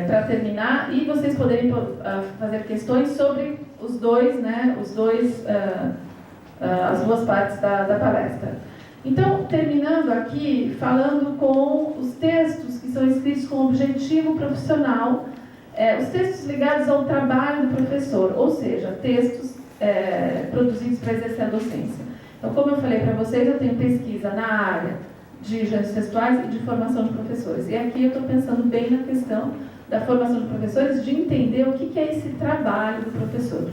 para terminar, e vocês poderem fazer questões sobre os dois, né? As duas partes da palestra. Então, terminando aqui, falando com os textos que são escritos com objetivo profissional, os textos ligados ao trabalho do professor, ou seja, textos produzidos para exercer a docência. Então, como eu falei para vocês, eu tenho pesquisa na área de gêneros textuais e de formação de professores. E aqui eu estou pensando bem na questão da formação de professores, de entender o que é esse trabalho do professor.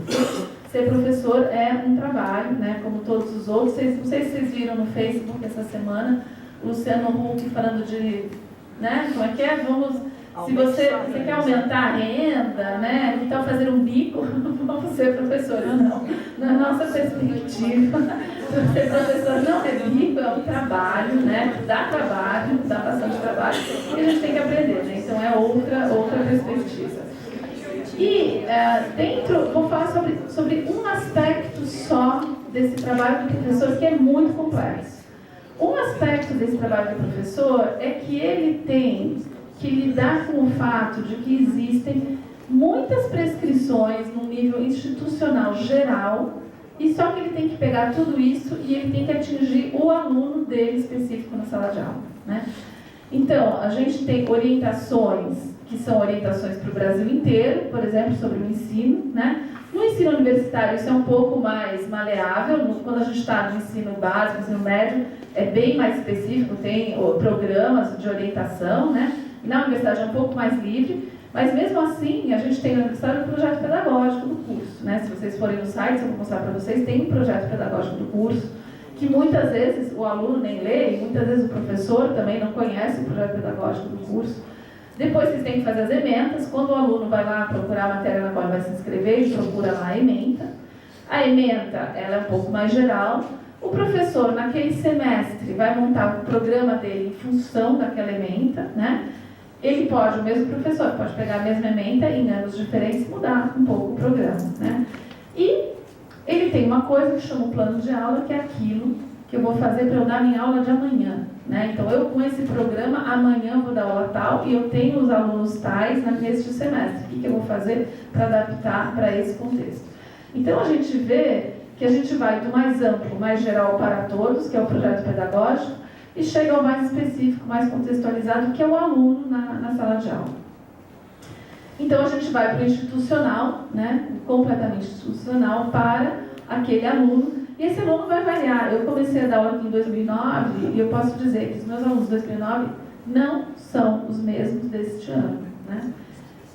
Ser professor é um trabalho, né, como todos os outros. Não sei se vocês viram no Facebook essa semana, o Luciano Huck falando de, né, como é que é? Se você quer aumentar a renda, né, então fazer um bico, vamos ser professor. Não. Na nossa perspectiva, ser professor não é bico, é um trabalho, né, dá bastante trabalho, e a gente tem que aprender, né, então é outra perspectiva. E vou falar sobre um aspecto só desse trabalho do professor, que é muito complexo. Um aspecto desse trabalho do professor é que ele tem que lidar com o fato de que existem muitas prescrições no nível institucional geral, e só que ele tem que pegar tudo isso e ele tem que atingir o aluno dele específico na sala de aula, né? Então, a gente tem orientações que são orientações para o Brasil inteiro, por exemplo, sobre o ensino, né? No ensino universitário isso é um pouco mais maleável, quando a gente está no ensino básico, no ensino médio, é bem mais específico, tem programas de orientação, né? Na universidade é um pouco mais livre, mas mesmo assim a gente tem na universidade um projeto pedagógico do curso, né? Se vocês forem no site, eu vou mostrar para vocês, tem um projeto pedagógico do curso, que muitas vezes o aluno nem lê, e muitas vezes o professor também não conhece o projeto pedagógico do curso. Depois vocês têm que fazer as ementas. Quando o aluno vai lá procurar a matéria na qual ele vai se inscrever, ele procura lá a ementa. A ementa, ela é um pouco mais geral. O professor, naquele semestre, vai montar o programa dele em função daquela ementa, né? Ele pode, o mesmo professor, pode pegar a mesma ementa em anos diferentes e mudar um pouco o programa, né? E ele tem uma coisa que chama o plano de aula, que é aquilo que eu vou fazer para eu dar minha aula de amanhã, né? Então, eu com esse programa, amanhã eu vou dar aula tal e eu tenho os alunos tais neste semestre. O que eu vou fazer para adaptar para esse contexto? Então, a gente vê que a gente vai do mais amplo, mais geral para todos, que é o projeto pedagógico, e chega ao mais específico, mais contextualizado, que é o aluno na sala de aula. Então, a gente vai para o institucional, né, completamente institucional, para aquele aluno, e esse aluno vai variar. Eu comecei a dar aula aqui em 2009, e eu posso dizer que os meus alunos de 2009 não são os mesmos deste ano, né?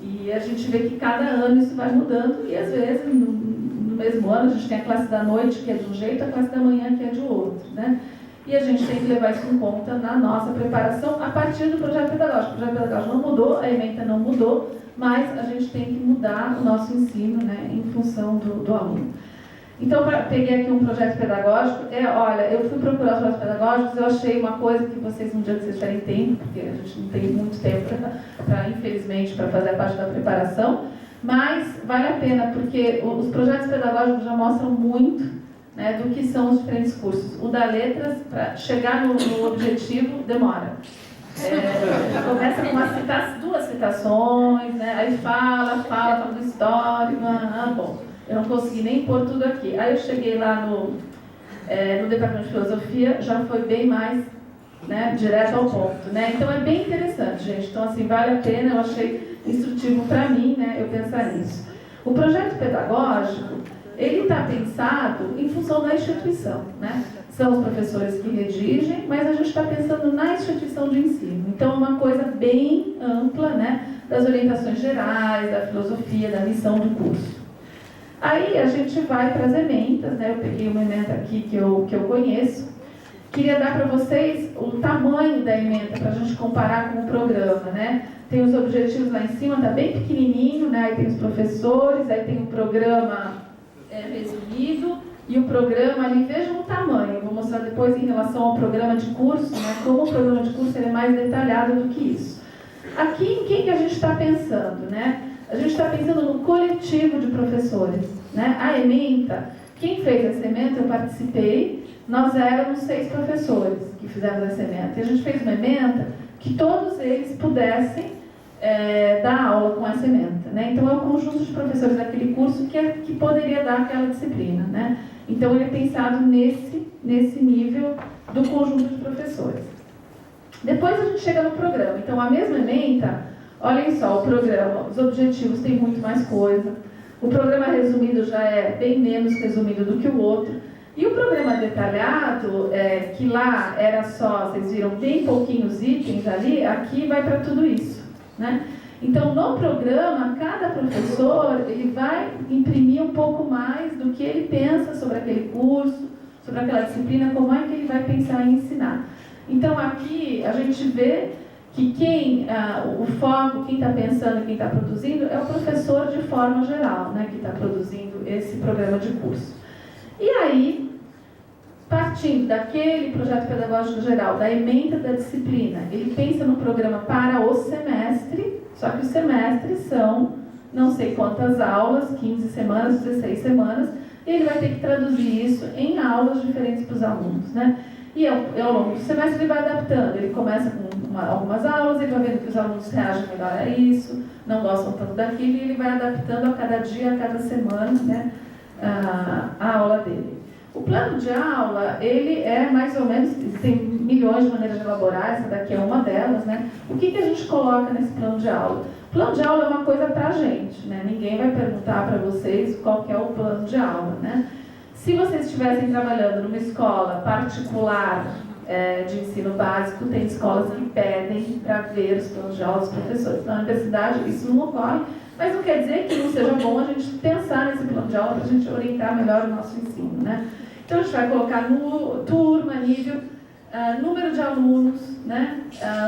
E a gente vê que cada ano isso vai mudando, e às vezes, no mesmo ano, a gente tem a classe da noite, que é de um jeito, a classe da manhã, que é de outro, né? E a gente tem que levar isso em conta na nossa preparação a partir do projeto pedagógico. O projeto pedagógico não mudou, a ementa não mudou, mas a gente tem que mudar o nosso ensino, né, em função do aluno. Então, peguei aqui um projeto pedagógico. Olha, eu fui procurar os projetos pedagógicos, eu achei uma coisa que vocês, um dia que vocês tiverem tempo, porque a gente não tem muito tempo, infelizmente, para fazer a parte da preparação, mas vale a pena, porque os projetos pedagógicos já mostram muito, né, do que são os diferentes cursos. O da letras, para chegar no objetivo, demora. Começa com duas citações, né, aí fala do histórico, bom, eu não consegui nem pôr tudo aqui. Aí eu cheguei lá no departamento de filosofia, já foi bem mais, né, direto ao ponto, né? Então é bem interessante, gente. Então, assim, vale a pena, eu achei instrutivo para mim, né, eu pensar nisso. O projeto pedagógico, ele está pensado em função da instituição, né? São os professores que redigem, mas a gente está pensando na instituição de ensino. Então, é uma coisa bem ampla, né, das orientações gerais, da filosofia, da missão do curso. Aí a gente vai para as ementas, né? Eu peguei uma ementa aqui que eu conheço. Queria dar para vocês o tamanho da ementa para a gente comparar com o programa, né? Tem os objetivos lá em cima, está bem pequenininho, né? Aí tem os professores, aí tem o programa resumido e o programa ali. Vejam o tamanho, eu vou mostrar depois em relação ao programa de curso, né? Como o programa de curso ele é mais detalhado do que isso. Aqui, em quem que a gente está pensando, né? A gente está pensando no coletivo de professores, né? A ementa, quem fez essa ementa, eu participei, nós éramos 6 professores que fizemos essa ementa. E a gente fez uma ementa que todos eles pudessem dar aula com essa ementa, né? Então é o conjunto de professores daquele curso que poderia dar aquela disciplina, né? Então ele é pensado nesse nível do conjunto de professores. Depois a gente chega no programa. Então a mesma ementa, olhem só, o programa, os objetivos tem muito mais coisa. O programa resumido já é bem menos resumido do que o outro. E o programa detalhado, que lá era só, vocês viram, bem pouquinhos itens ali, aqui vai para tudo isso, né? Então, no programa, cada professor ele vai imprimir um pouco mais do que ele pensa sobre aquele curso, sobre aquela disciplina, como é que ele vai pensar em ensinar. Então, aqui a gente vê que o foco, quem está pensando e quem está produzindo é o professor de forma geral, né, que está produzindo esse programa de curso. E aí, partindo daquele projeto pedagógico geral, da ementa da disciplina, ele pensa no programa para o semestre, só que os semestres são não sei quantas aulas, 15 semanas, 16 semanas, e ele vai ter que traduzir isso em aulas diferentes para os alunos, né? E ao longo do semestre ele vai adaptando, ele começa com algumas aulas, ele vai vendo que os alunos reagem melhor a isso, não gostam tanto daquilo, e ele vai adaptando a cada dia, a cada semana, né, a aula dele. O plano de aula, ele é mais ou menos, tem milhões de maneiras de elaborar, essa daqui é uma delas, né? O que a gente coloca nesse plano de aula? O plano de aula é uma coisa para a gente, né? Ninguém vai perguntar para vocês qual que é o plano de aula, né? Se vocês estivessem trabalhando numa escola particular de ensino básico, tem escolas que pedem para ver os planos de aula dos professores. Na universidade isso não ocorre, mas não quer dizer que não seja bom a gente pensar nesse plano de aula para a gente orientar melhor o nosso ensino, né? Então a gente vai colocar no turma, nível, número de alunos, né?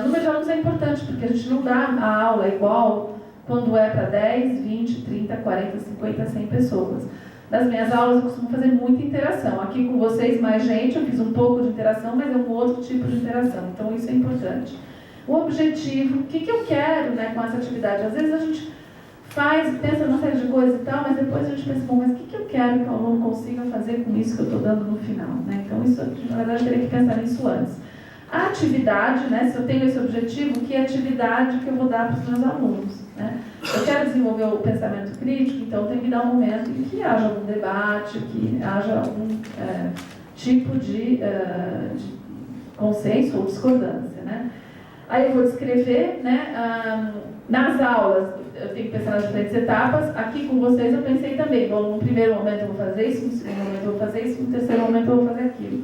Número de alunos é importante porque a gente não dá a aula igual quando é para 10, 20, 30, 40, 50, 100 pessoas. Nas minhas aulas eu costumo fazer muita interação. Aqui com vocês, mais gente, eu fiz um pouco de interação, mas é um outro tipo de interação. Então isso é importante. O objetivo, o que eu quero, né, com essa atividade? Às vezes a gente pensa numa série de coisas e tal, mas depois a gente pensa, bom, mas o que eu quero que o aluno consiga fazer com isso que eu estou dando no final? Né? Então isso, na verdade, eu teria que pensar nisso antes. A atividade, né, se eu tenho esse objetivo, que atividade que eu vou dar para os meus alunos? Né? Eu quero desenvolver o pensamento crítico, então tem que dar um momento em que haja algum debate, que haja algum tipo de consenso ou discordância. Né? Aí eu vou descrever, né, nas aulas, eu tenho que pensar nas diferentes etapas. Aqui com vocês eu pensei também, bom, no primeiro momento eu vou fazer isso, no segundo momento eu vou fazer isso, no terceiro momento eu vou fazer aquilo.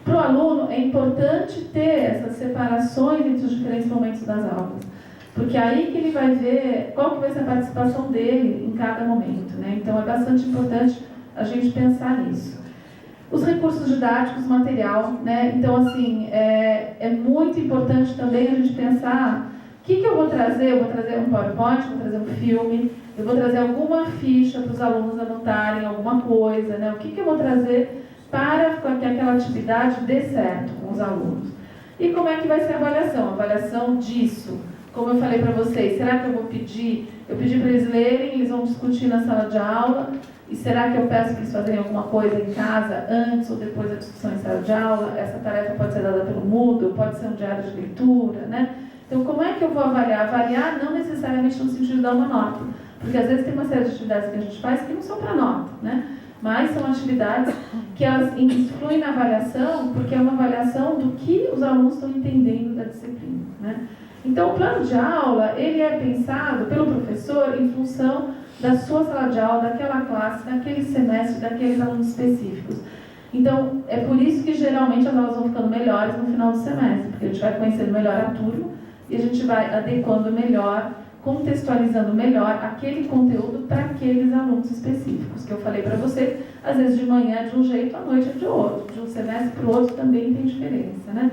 Para o aluno é importante ter essas separações entre os diferentes momentos das aulas, porque é aí que ele vai ver qual que vai ser a participação dele em cada momento. Né? Então é bastante importante a gente pensar nisso. Os recursos didáticos, material, né? Então assim, é muito importante também a gente pensar o que eu vou trazer. Eu vou trazer um PowerPoint, vou trazer um filme, eu vou trazer alguma ficha para os alunos anotarem alguma coisa, né? O que eu vou trazer para que aquela atividade dê certo com os alunos. E como é que vai ser a avaliação? A avaliação disso, como eu falei para vocês, será que eu vou pedir? Eu pedi para eles lerem, eles vão discutir na sala de aula, e será que eu peço para eles fazerem alguma coisa em casa, antes ou depois da discussão em sala de aula? Essa tarefa pode ser dada pelo Moodle, pode ser um diário de leitura, né? Então, como é que eu vou avaliar? Avaliar não necessariamente no sentido de dar uma nota, porque às vezes tem uma série de atividades que a gente faz que não são para nota, né? Mas são atividades que elas influem na avaliação, porque é uma avaliação do que os alunos estão entendendo da disciplina. Né? Então, o plano de aula, ele é pensado pelo professor em função da sua sala de aula, daquela classe, daquele semestre, daqueles alunos específicos. Então, é por isso que geralmente as aulas vão ficando melhores no final do semestre, porque a gente vai conhecendo melhor a turma e a gente vai adequando melhor, contextualizando melhor aquele conteúdo para aqueles alunos específicos, que eu falei para vocês, às vezes de manhã é de um jeito, à noite é de outro, de um semestre para o outro também tem diferença, né?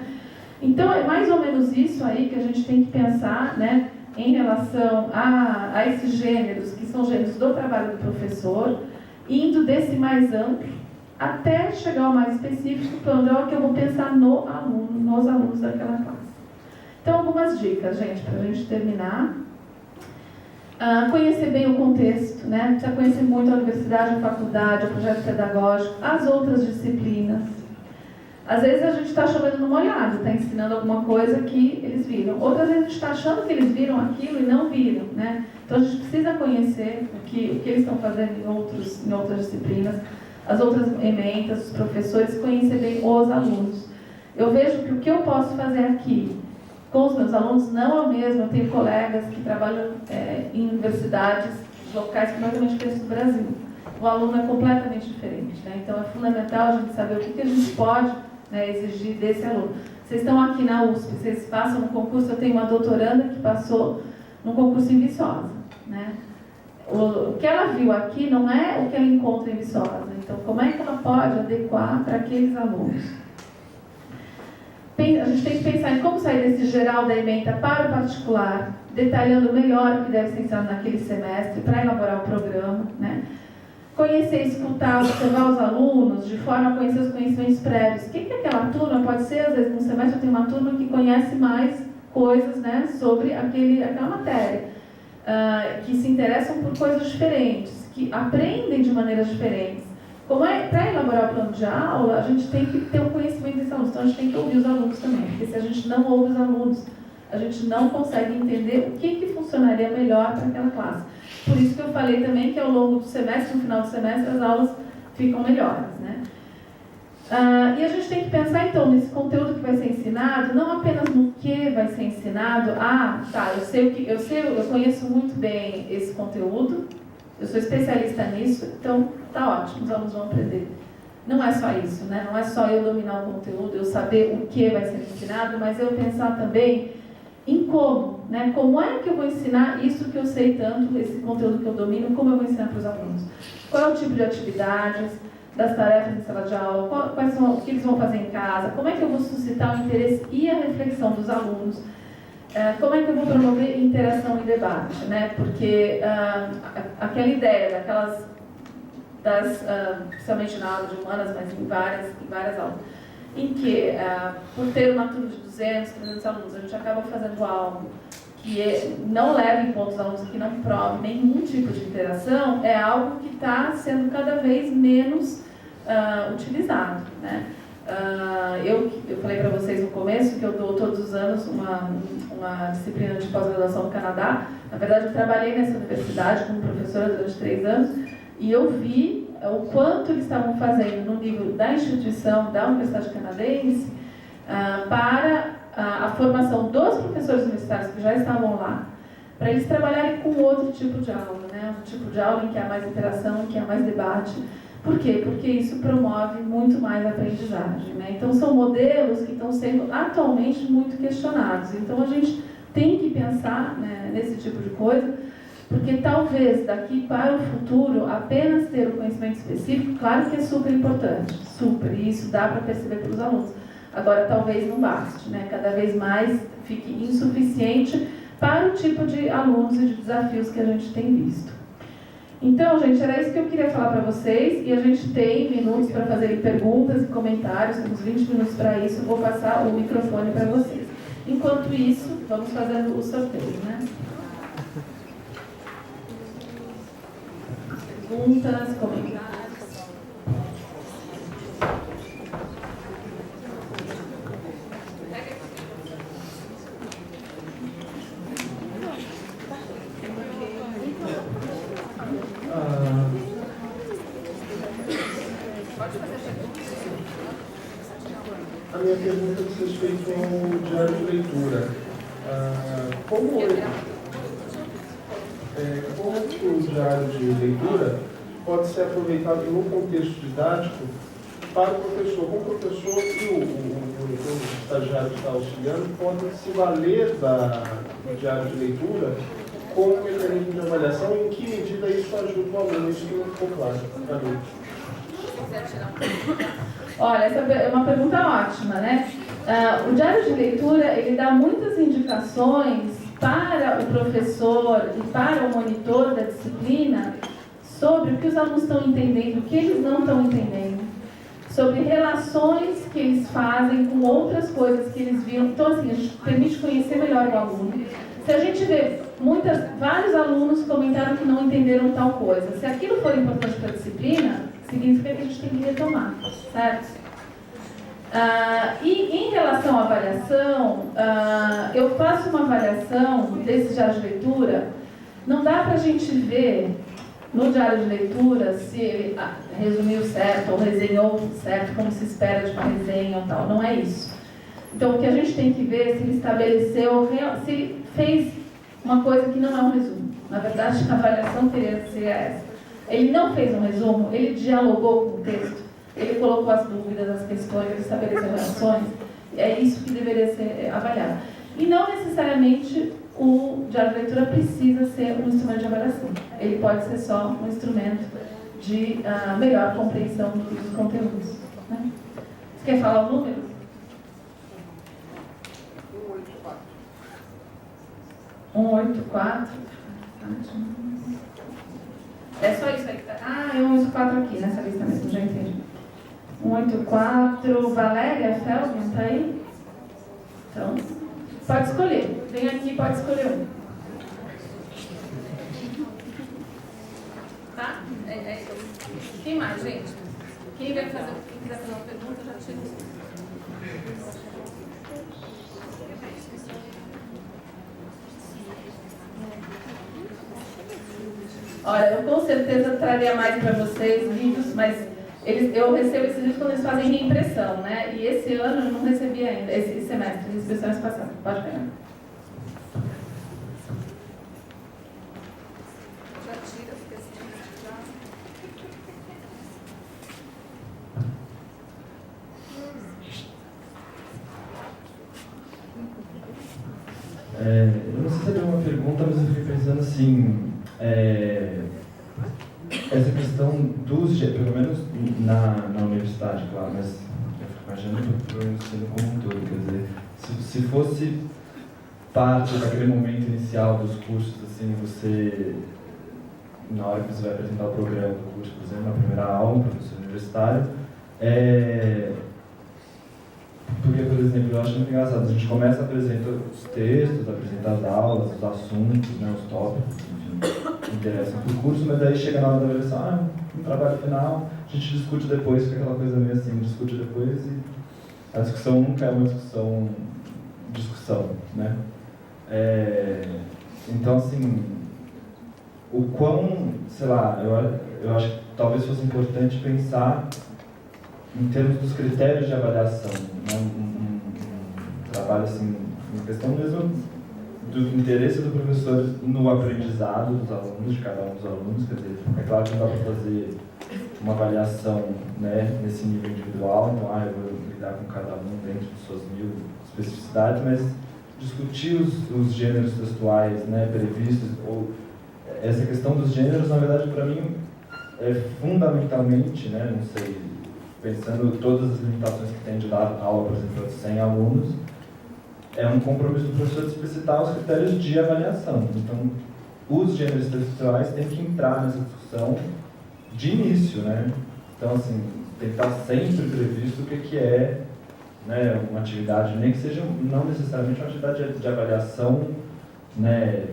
Então é mais ou menos isso aí que a gente tem que pensar, né, em relação a esses gêneros, que são gêneros do trabalho do professor, indo desse mais amplo até chegar ao mais específico, quando é o que eu vou pensar no aluno, nos alunos daquela classe. Então algumas dicas, gente, para a gente terminar. Conhecer bem o contexto, né? Precisa conhecer muito a universidade, a faculdade, o projeto pedagógico, as outras disciplinas. Às vezes a gente está chovendo no molhado, está ensinando alguma coisa que eles viram. Outras vezes a gente está achando que eles viram aquilo e não viram, né? Então a gente precisa conhecer o que eles estão fazendo em outras disciplinas, as outras ementas, os professores, conhecer bem os alunos. Eu vejo que o que eu posso fazer aqui com os meus alunos não é o mesmo. Eu tenho colegas que trabalham em universidades, locais completamente diferentes do Brasil. O aluno é completamente diferente, né? Então é fundamental a gente saber o que a gente pode, né, exigir desse aluno. Vocês estão aqui na USP, vocês passam no concurso. Eu tenho uma doutoranda que passou num concurso em Viçosa, né? O que ela viu aqui não é o que ela encontra em Viçosa. Então, como é que ela pode adequar para aqueles alunos? A gente tem que pensar em como sair desse geral da ementa para o particular, detalhando melhor o que deve ser ensinado naquele semestre para elaborar o programa, né? Conhecer, escutar, observar os alunos de forma a conhecer os conhecimentos prévios. O que aquela turma pode ser? Às vezes, no semestre, eu tenho uma turma que conhece mais coisas, né, sobre aquela matéria, que se interessam por coisas diferentes, que aprendem de maneiras diferentes. Como para elaborar o plano de aula, a gente tem que ter um conhecimento desses alunos, então a gente tem que ouvir os alunos também, porque se a gente não ouve os alunos, a gente não consegue entender o que funcionaria melhor para aquela classe. Por isso que eu falei também que ao longo do semestre, no final do semestre, as aulas ficam melhores, né? E a gente tem que pensar, então, nesse conteúdo que vai ser ensinado, não apenas no que vai ser ensinado. Eu conheço muito bem esse conteúdo, eu sou especialista nisso, então tá ótimo, os alunos vão aprender. Não é só isso, né? Não é só eu dominar o conteúdo, eu saber o que vai ser ensinado, mas eu pensar também em como, né? Como é que eu vou ensinar isso que eu sei tanto, esse conteúdo que eu domino, como eu vou ensinar para os alunos? Qual é o tipo de atividades, das tarefas em sala de aula, quais são o que eles vão fazer em casa, como é que eu vou suscitar o interesse e a reflexão dos alunos, como é que eu vou promover interação e debate, né? Porque aquela ideia principalmente na aula de humanas, mas em várias aulas, em que, por ter uma turma de 200, 300 alunos, a gente acaba fazendo algo que não leva em conta os alunos, que não prove nenhum tipo de interação, é algo que está sendo cada vez menos utilizado, né? Eu falei para vocês no começo que eu dou todos os anos uma disciplina de pós-graduação no Canadá. Na verdade, eu trabalhei nessa universidade como professora durante 3 anos e eu vi o quanto eles estavam fazendo no nível da instituição, da Universidade Canadense, para a formação dos professores universitários que já estavam lá, para eles trabalharem com outro tipo de aula, né? Um tipo de aula em que há mais interação, em que há mais debate. Por quê? Porque isso promove muito mais a aprendizagem, né? Então, são modelos que estão sendo atualmente muito questionados. Então, a gente tem que pensar, né, nesse tipo de coisa, porque talvez daqui para o futuro, apenas ter o conhecimento específico, claro que é super importante, super, e isso dá para perceber pelos alunos. Agora, talvez não baste, né? Cada vez mais fique insuficiente para o tipo de alunos e de desafios que a gente tem visto. Então, gente, era isso que eu queria falar para vocês, e a gente tem minutos para fazerem perguntas e comentários, temos 20 minutos para isso, eu vou passar o microfone para vocês. Enquanto isso, vamos fazendo o sorteio, né? Perguntas, comentários. A minha pergunta diz respeito ao diário de leitura. Como que o diário de leitura pode ser aproveitado no contexto didático para o professor? Como o professor e o estagiário que está auxiliando podem se valer do diário de leitura como mecanismo de avaliação e em que medida isso ajuda o aluno? Isso não ficou claro para mim. Olha, essa é uma pergunta ótima, né? O diário de leitura, ele dá muitas indicações para o professor e para o monitor da disciplina sobre o que os alunos estão entendendo, o que eles não estão entendendo, sobre relações que eles fazem com outras coisas que eles viram. Então, assim, a gente permite conhecer melhor o aluno. Se a gente vê, vários alunos comentaram que não entenderam tal coisa. Se aquilo for importante para a disciplina, significa que a gente tem que retomar, certo? E em relação à avaliação, eu faço uma avaliação desse diário de leitura. Não dá para a gente ver no diário de leitura se ele resumiu certo ou resenhou certo, como se espera de uma resenha ou tal. Não é isso. Então, o que a gente tem que ver é se ele estabeleceu, se fez uma coisa que não é um resumo. Na verdade, a avaliação seria essa. Ele não fez um resumo, ele dialogou com o texto, ele colocou as dúvidas, as questões, ele estabeleceu relações. É isso que deveria ser avaliado. E não necessariamente o diário de leitura precisa ser um instrumento de avaliação. Ele pode ser só um instrumento de melhor compreensão dos conteúdos, né? Você quer falar o número? 184. É só isso aí que tá. É 184 aqui nessa lista mesmo, já entendi. 184. Valéria Feldman, tá aí? Então, pode escolher. Vem aqui, pode escolher um. Tá? Quem mais, gente? Quem quiser fazer uma pergunta, já tira isso. Olha, eu com certeza traria mais para vocês vídeos, mas eu recebo esses vídeos quando eles fazem reimpressão, né? E esse ano eu não recebi ainda, esse semestre, as inscrições passadas. Pode pegar. Já tira, fica assim, eu não sei se é uma pergunta, mas eu fiquei pensando assim, essa questão dos, pelo menos na universidade, claro, mas eu fico imaginando para o ensino como um todo, quer dizer, se fosse parte daquele momento inicial dos cursos, assim, você na hora que você vai apresentar o programa do curso, por exemplo, na primeira aula, um professor universitário, porque, por exemplo, eu acho muito engraçado, a gente começa a apresentar os textos, apresentar as aulas, os assuntos, né, os tópicos, enfim, que interessam para o curso, mas aí chega na hora da avaliação, no trabalho final, a gente discute depois, fica aquela coisa meio assim, discute depois e a discussão nunca é uma discussão, né? Então, assim, o quão, sei lá, eu acho que talvez fosse importante pensar em termos dos critérios de avaliação, né? Um trabalho assim, uma questão mesmo do interesse do professor no aprendizado dos alunos, de cada um dos alunos, quer dizer, é claro que não dá para fazer uma avaliação, né, nesse nível individual, então, eu vou lidar com cada um dentro de suas 1000 especificidades, mas discutir os gêneros textuais, né, previstos, ou essa questão dos gêneros, na verdade, para mim, é fundamentalmente, né, não sei, pensando todas as limitações que tem de dar aula, por exemplo, de 100 alunos, é um compromisso do professor de explicitar os critérios de avaliação. Então, os gêneros textuais têm que entrar nessa discussão de início, né? Então, assim, tem que estar sempre previsto o que é, né, uma atividade, nem que seja, não necessariamente uma atividade de avaliação, né,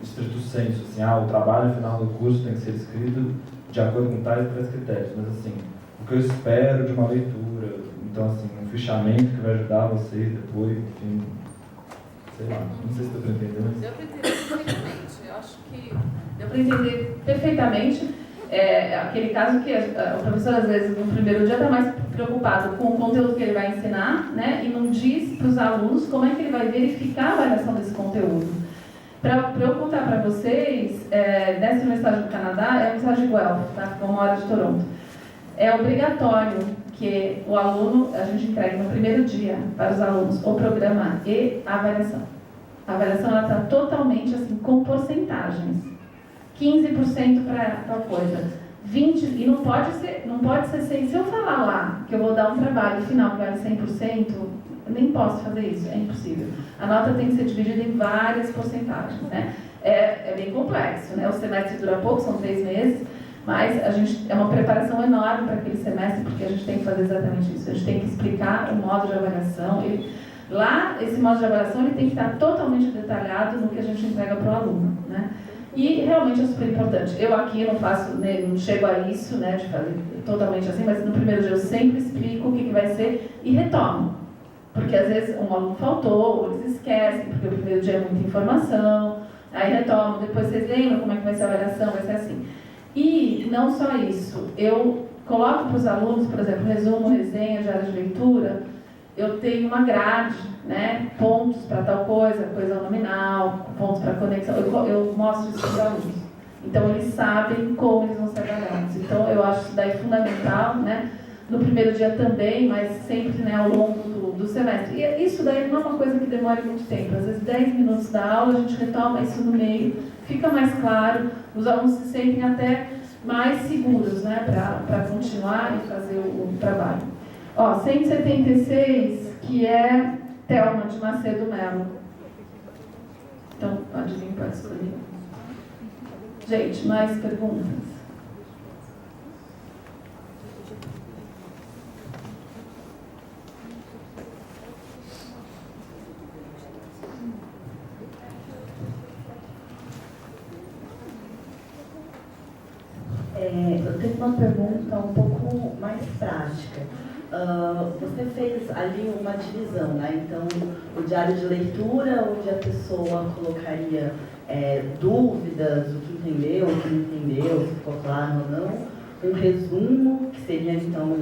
estrito sensu, assim, o trabalho final do curso tem que ser escrito de acordo com tais critérios, mas, assim, o que eu espero de uma leitura, então, assim, um fichamento que vai ajudar vocês depois, enfim, sei lá, não sei se estou entendendo. Deu para entender perfeitamente, eu acho que deu para entender perfeitamente. Aquele caso que o professor, às vezes, no primeiro dia está mais preocupado com o conteúdo que ele vai ensinar, né, e não diz para os alunos como é que ele vai verificar a avaliação desse conteúdo. Para eu contar para vocês, dessa Universidade do Canadá, é a Universidade de Guelph, tá? Fica 1 hora de Toronto. É obrigatório que o aluno, a gente entregue no primeiro dia para os alunos o programa e a avaliação. A avaliação está totalmente assim, com porcentagens. 15% para tal coisa, 20%, e não pode ser 100%. Se eu falar lá que eu vou dar um trabalho final que vale 100%, eu nem posso fazer isso, é impossível. A nota tem que ser dividida em várias porcentagens, né? É bem complexo, né? O semestre dura pouco, são 3 meses, mas é uma preparação enorme para aquele semestre, porque a gente tem que fazer exatamente isso. A gente tem que explicar o modo de avaliação. Lá, esse modo de avaliação ele tem que estar totalmente detalhado no que a gente entrega para o aluno, né? E realmente é super importante. Eu aqui não chego a isso, né, de fazer totalmente assim, mas no primeiro dia eu sempre explico o que vai ser e retomo. Porque às vezes um aluno faltou, ou eles esquecem, porque o primeiro dia é muita informação, aí retomo, depois vocês lembram como é que vai ser a avaliação, vai ser assim. E não só isso, eu coloco para os alunos, por exemplo, resumo, resenha de área de leitura, eu tenho uma grade, né, pontos para tal coisa, coesão nominal, pontos para conexão, eu mostro isso para os alunos. Então, eles sabem como eles vão ser avaliados. Então, eu acho isso daí fundamental, né, no primeiro dia também, mas sempre, né, ao longo do semestre. E isso daí não é uma coisa que demore muito tempo. Às vezes, 10 minutos da aula, a gente retoma isso no meio, fica mais claro, os alunos se sentem até mais seguros, né, para continuar e fazer o trabalho. 176, que é Thelma de Macedo Melo. Então, pode vir, pode escolher. Gente, mais perguntas? Eu tenho uma pergunta um pouco mais prática. Você fez ali uma divisão, né? Então, o diário de leitura, onde a pessoa colocaria dúvidas, o que entendeu, o que não entendeu, se ficou claro ou não. Um resumo, que seria, então,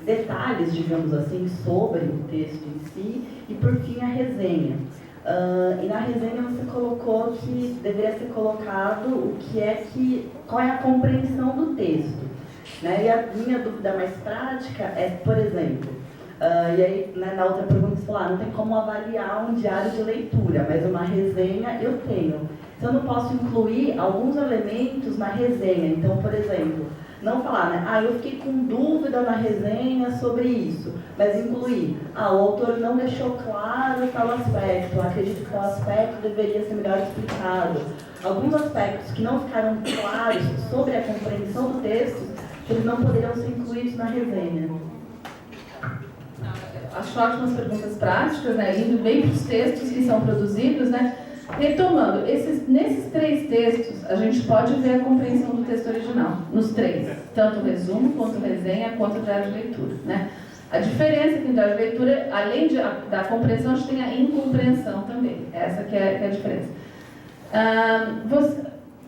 detalhes, digamos assim, sobre o texto em si. E, por fim, a resenha. E na resenha você colocou que deveria ser colocado qual é a compreensão do texto. Né? E a minha dúvida mais prática é, por exemplo, e aí, né, na outra pergunta você falou, não tem como avaliar um diário de leitura, mas uma resenha eu tenho. Se eu não posso incluir alguns elementos na resenha, então, por exemplo, Não falar, né? Eu fiquei com dúvida na resenha sobre isso, mas incluir, o autor não deixou claro tal aspecto, acredito que tal aspecto deveria ser melhor explicado. Alguns aspectos que não ficaram claros sobre a compreensão do texto, eles não poderiam ser incluídos na resenha. Acho ótimas perguntas práticas, né? Indo bem para os textos que são produzidos, né? Retomando, nesses 3 textos, a gente pode ver a compreensão do texto original, nos 3, tanto o resumo, quanto a resenha, quanto o diário de leitura, né? A diferença é que no diário de leitura, além da compreensão, a gente tem a incompreensão também, essa que é a diferença.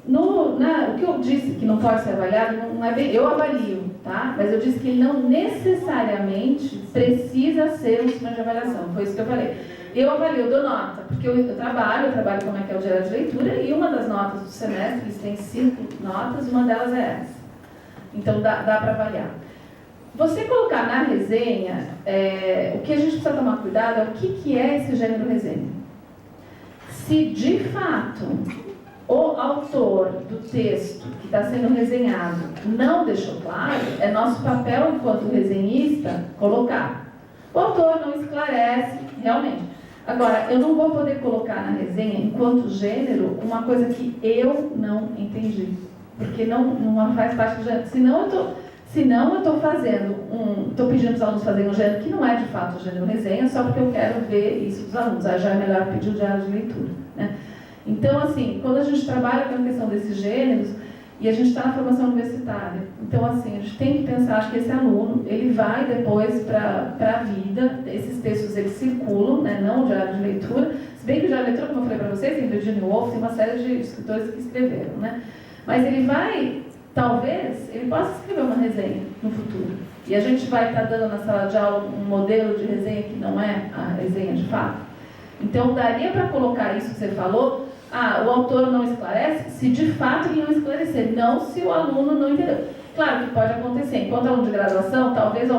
O que eu disse que não pode ser avaliado, não é bem, eu avalio, tá? Mas eu disse que ele não necessariamente precisa ser um sistema de avaliação, foi isso que eu falei. Eu avalio, eu dou nota, porque eu trabalho como é que é o diário de leitura, e uma das notas do semestre, eles têm 5 notas, uma delas é essa. Então dá para avaliar. Você colocar na resenha, o que a gente precisa tomar cuidado é o que é esse gênero resenha. Se de fato o autor do texto que está sendo resenhado não deixou claro, é nosso papel enquanto resenhista colocar. O autor não esclarece, realmente. Agora, eu não vou poder colocar na resenha, enquanto gênero, uma coisa que eu não entendi. Porque não faz parte do gênero. Senão eu estou pedindo para os alunos fazerem um gênero que não é de fato o gênero resenha, só porque eu quero ver isso dos alunos. Aí já é melhor pedir o diário de leitura, né? Então, assim, quando a gente trabalha com a questão desses gêneros, e a gente está na formação universitária, então, assim, a gente tem que pensar que esse aluno, ele vai depois para a vida, esses textos, eles circulam, né, não o diário de leitura, se bem que o diário de leitura, como eu falei para vocês, tem Virginia Woolf, tem uma série de escritores que escreveram, né, mas ele vai, talvez, ele possa escrever uma resenha no futuro, e a gente vai estar dando na sala de aula um modelo de resenha que não é a resenha de fato. Então, daria para colocar isso que você falou, o autor não esclarece, se de fato ele não esclarecer, não se o aluno não entendeu. Claro que pode acontecer, enquanto aluno de graduação, talvez o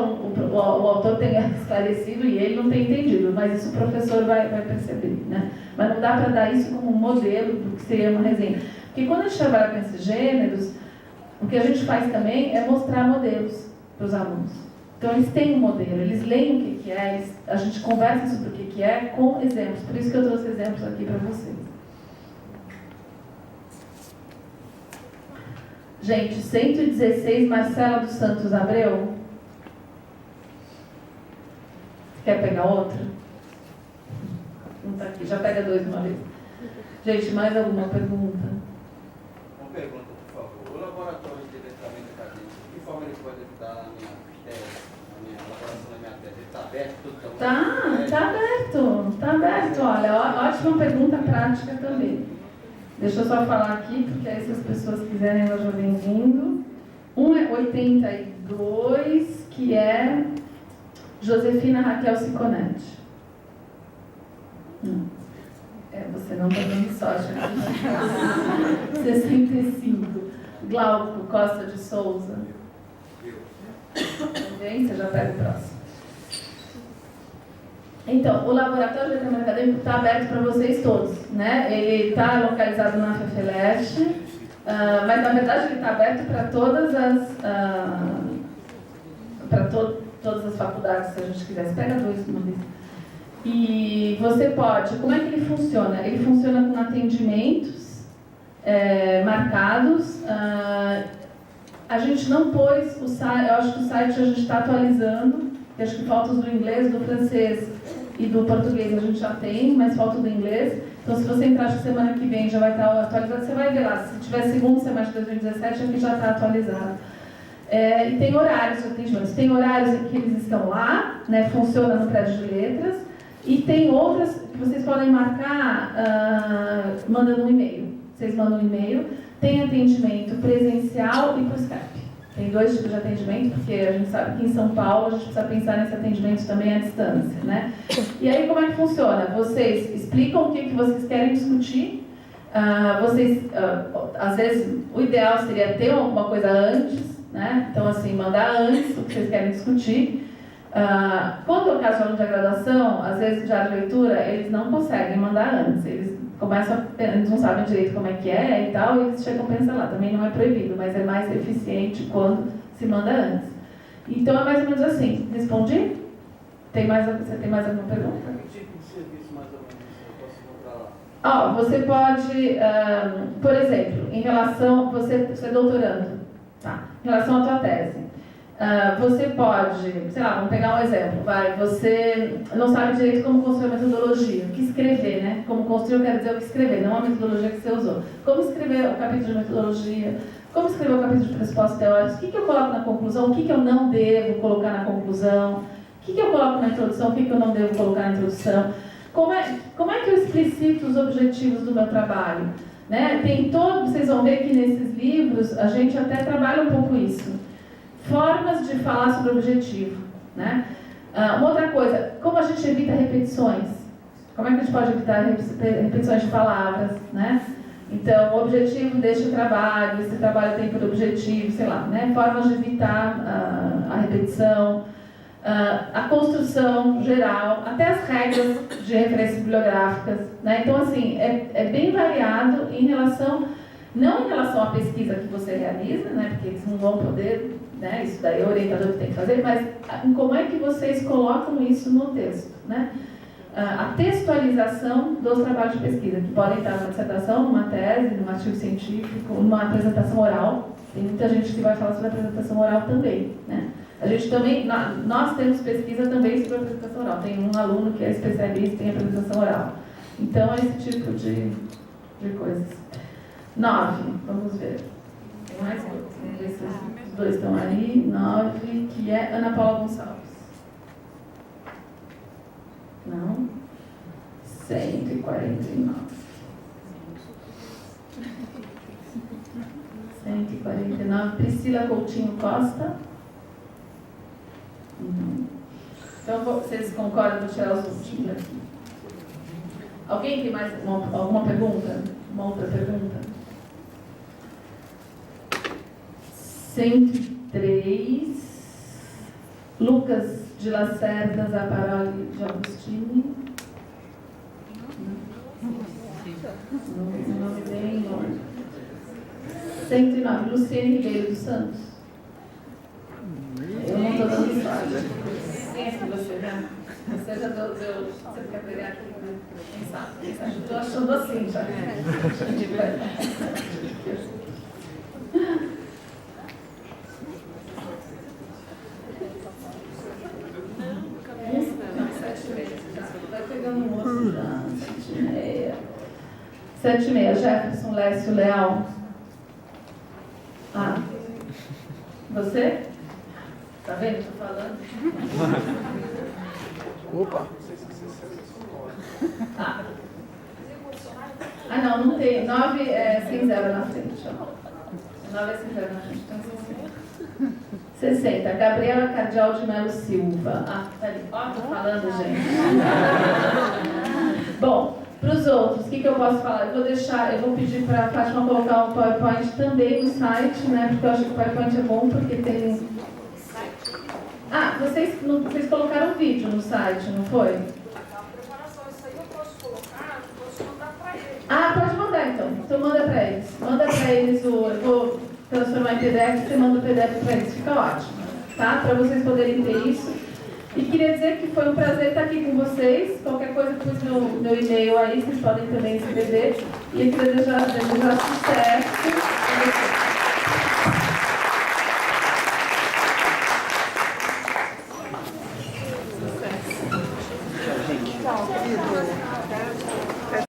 autor tenha esclarecido e ele não tenha entendido, mas isso o professor vai perceber, né? Mas não dá para dar isso como um modelo do que seria uma resenha. Porque quando a gente trabalha com esses gêneros, o que a gente faz também é mostrar modelos para os alunos. Então eles têm um modelo, eles leem o que é, a gente conversa sobre o que é com exemplos, por isso que eu trouxe exemplos aqui para vocês. Gente, 116, Marcela dos Santos Abreu. Quer pegar outra? Não está aqui, já pega 2 de uma vez. Gente, mais alguma pergunta? Uma pergunta, por favor. O laboratório de letramento acadêmico, de que forma ele pode ajudar na minha tese, na minha elaboração da minha tese? Ele está aberto? Tudo Tá aberto. Olha, ótima pergunta prática também. Deixa eu só falar aqui, porque aí se as pessoas quiserem, elas já vêm vindo. Um é 82, que é Josefina Raquel Ciconetti. Você não está dando sorte. 65, Glauco Costa de Souza. Também, você já pega o próximo. Então, o Laboratório de Letramento Acadêmico está aberto para vocês todos, né? Ele está localizado na FEFELESH, mas na verdade ele está aberto para todas as faculdades, se a gente quiser. Pega 2 de uma vez. E você pode, como é que ele funciona? Ele funciona com atendimentos marcados. A gente não pôs o site, eu acho que o site a gente está atualizando, eu acho que falta os do inglês, do francês e do português a gente já tem, mas falta do inglês. Então, se você entrar na semana que vem, já vai estar atualizado, você vai ver lá. Se tiver segundo semestre de 2017, aqui já está atualizado. E tem horários de atendimento. Tem horários em que eles estão lá, né, funciona no prédio de letras, e tem outras que vocês podem marcar mandando um e-mail. Vocês mandam um e-mail, tem atendimento presencial e por Skype. Tem 2 tipos de atendimento, porque a gente sabe que em São Paulo a gente precisa pensar nesse atendimento também à distância, né? E aí como é que funciona? Vocês explicam o que vocês querem discutir, às vezes o ideal seria ter alguma coisa antes, né? Então assim, mandar antes o que vocês querem discutir. Quando é o caso de aluno de graduação, às vezes já de leitura, eles não conseguem mandar antes, eles começam, eles não sabem direito como é que é e tal, e eles chegam a pensar lá. Também não é proibido, mas é mais eficiente quando se manda antes. Então é mais ou menos assim. Respondi? Você tem mais alguma pergunta? Que tipo de serviço mais ou menos eu posso encontrar lá? Você pode, por exemplo, em relação, você é doutorando, tá? Em relação à tua tese, você pode, sei lá, vamos pegar um exemplo, você não sabe direito como construir a metodologia, o que escrever, né? Como construir, eu quero dizer o que escrever, não a metodologia que você usou. Como escrever o capítulo de metodologia, como escrever o capítulo de pressupostos teóricos, o que eu coloco na conclusão, o que eu não devo colocar na conclusão, o que eu coloco na introdução, o que eu não devo colocar na introdução. Como é que eu explicito os objetivos do meu trabalho? Né? Vocês vão ver que nesses livros a gente até trabalha um pouco isso. Formas de falar sobre o objetivo. Né? Uma outra coisa, como a gente evita repetições? Como é que a gente pode evitar repetições de palavras? Né? Então, o objetivo deste trabalho, esse trabalho tem por objetivo, sei lá, né? Formas de evitar a repetição. A construção geral, até as regras de referências bibliográficas, né? Então, assim, é bem variado em relação, não em relação à pesquisa que você realiza, né? Porque eles não vão poder, né? Isso daí é o orientador que tem que fazer, mas em como é que vocês colocam isso no texto, né? A textualização dos trabalhos de pesquisa, que podem estar numa dissertação, numa tese, num artigo científico, numa apresentação oral. Tem muita gente que vai falar sobre apresentação oral também, né? A gente também, nós temos pesquisa também sobre apresentação oral. Tem um aluno que é especialista em apresentação oral. Então, é esse tipo de coisas. 9, vamos ver. Tem mais dois. Vamos ver se os dois estão aí. 9, que é Ana Paula Gonçalves. Não. 149. 149. Priscila Coutinho Costa. Então, vocês concordam? Vou tirar os últimos aqui. Alguém tem mais alguma pergunta? Uma outra pergunta? 103. Lucas de Lacerda Zaparoli de Agostini. Nome bem longe. 109. Luciene Ribeiro dos Santos. Eu não estou dando slide. Quem é que você já? Você já deu. Você quer pegar aqui? Quem sabe? Estou achando assim já. Não, 7h30 já. Vai pegando um outro já. 7h30. 7h30. Jefferson Lécio Leal. Você? Tá vendo o que eu tô falando? Opa! Não tem. 9 é sem zero na frente. 9 é sem zero na frente. Então, 60. Gabriela Cardial de Melo Silva. Tá ali. Tô falando, gente. Bom, para os outros, o que eu posso falar? Eu vou pedir para a Fátima colocar o PowerPoint também no site, né? Porque eu acho que o PowerPoint é bom, porque tem... vocês colocaram um vídeo no site, não foi? A preparação, isso aí eu posso colocar, eu posso mandar para eles. Pode mandar então. Então manda para eles. Manda para eles eu vou transformar em PDF, você manda o PDF para eles. Fica ótimo, tá? Para vocês poderem ter isso. E queria dizer que foi um prazer estar aqui com vocês. Qualquer coisa, pus meu e-mail aí, vocês podem também escrever. E eu queria desejar sucesso para vocês.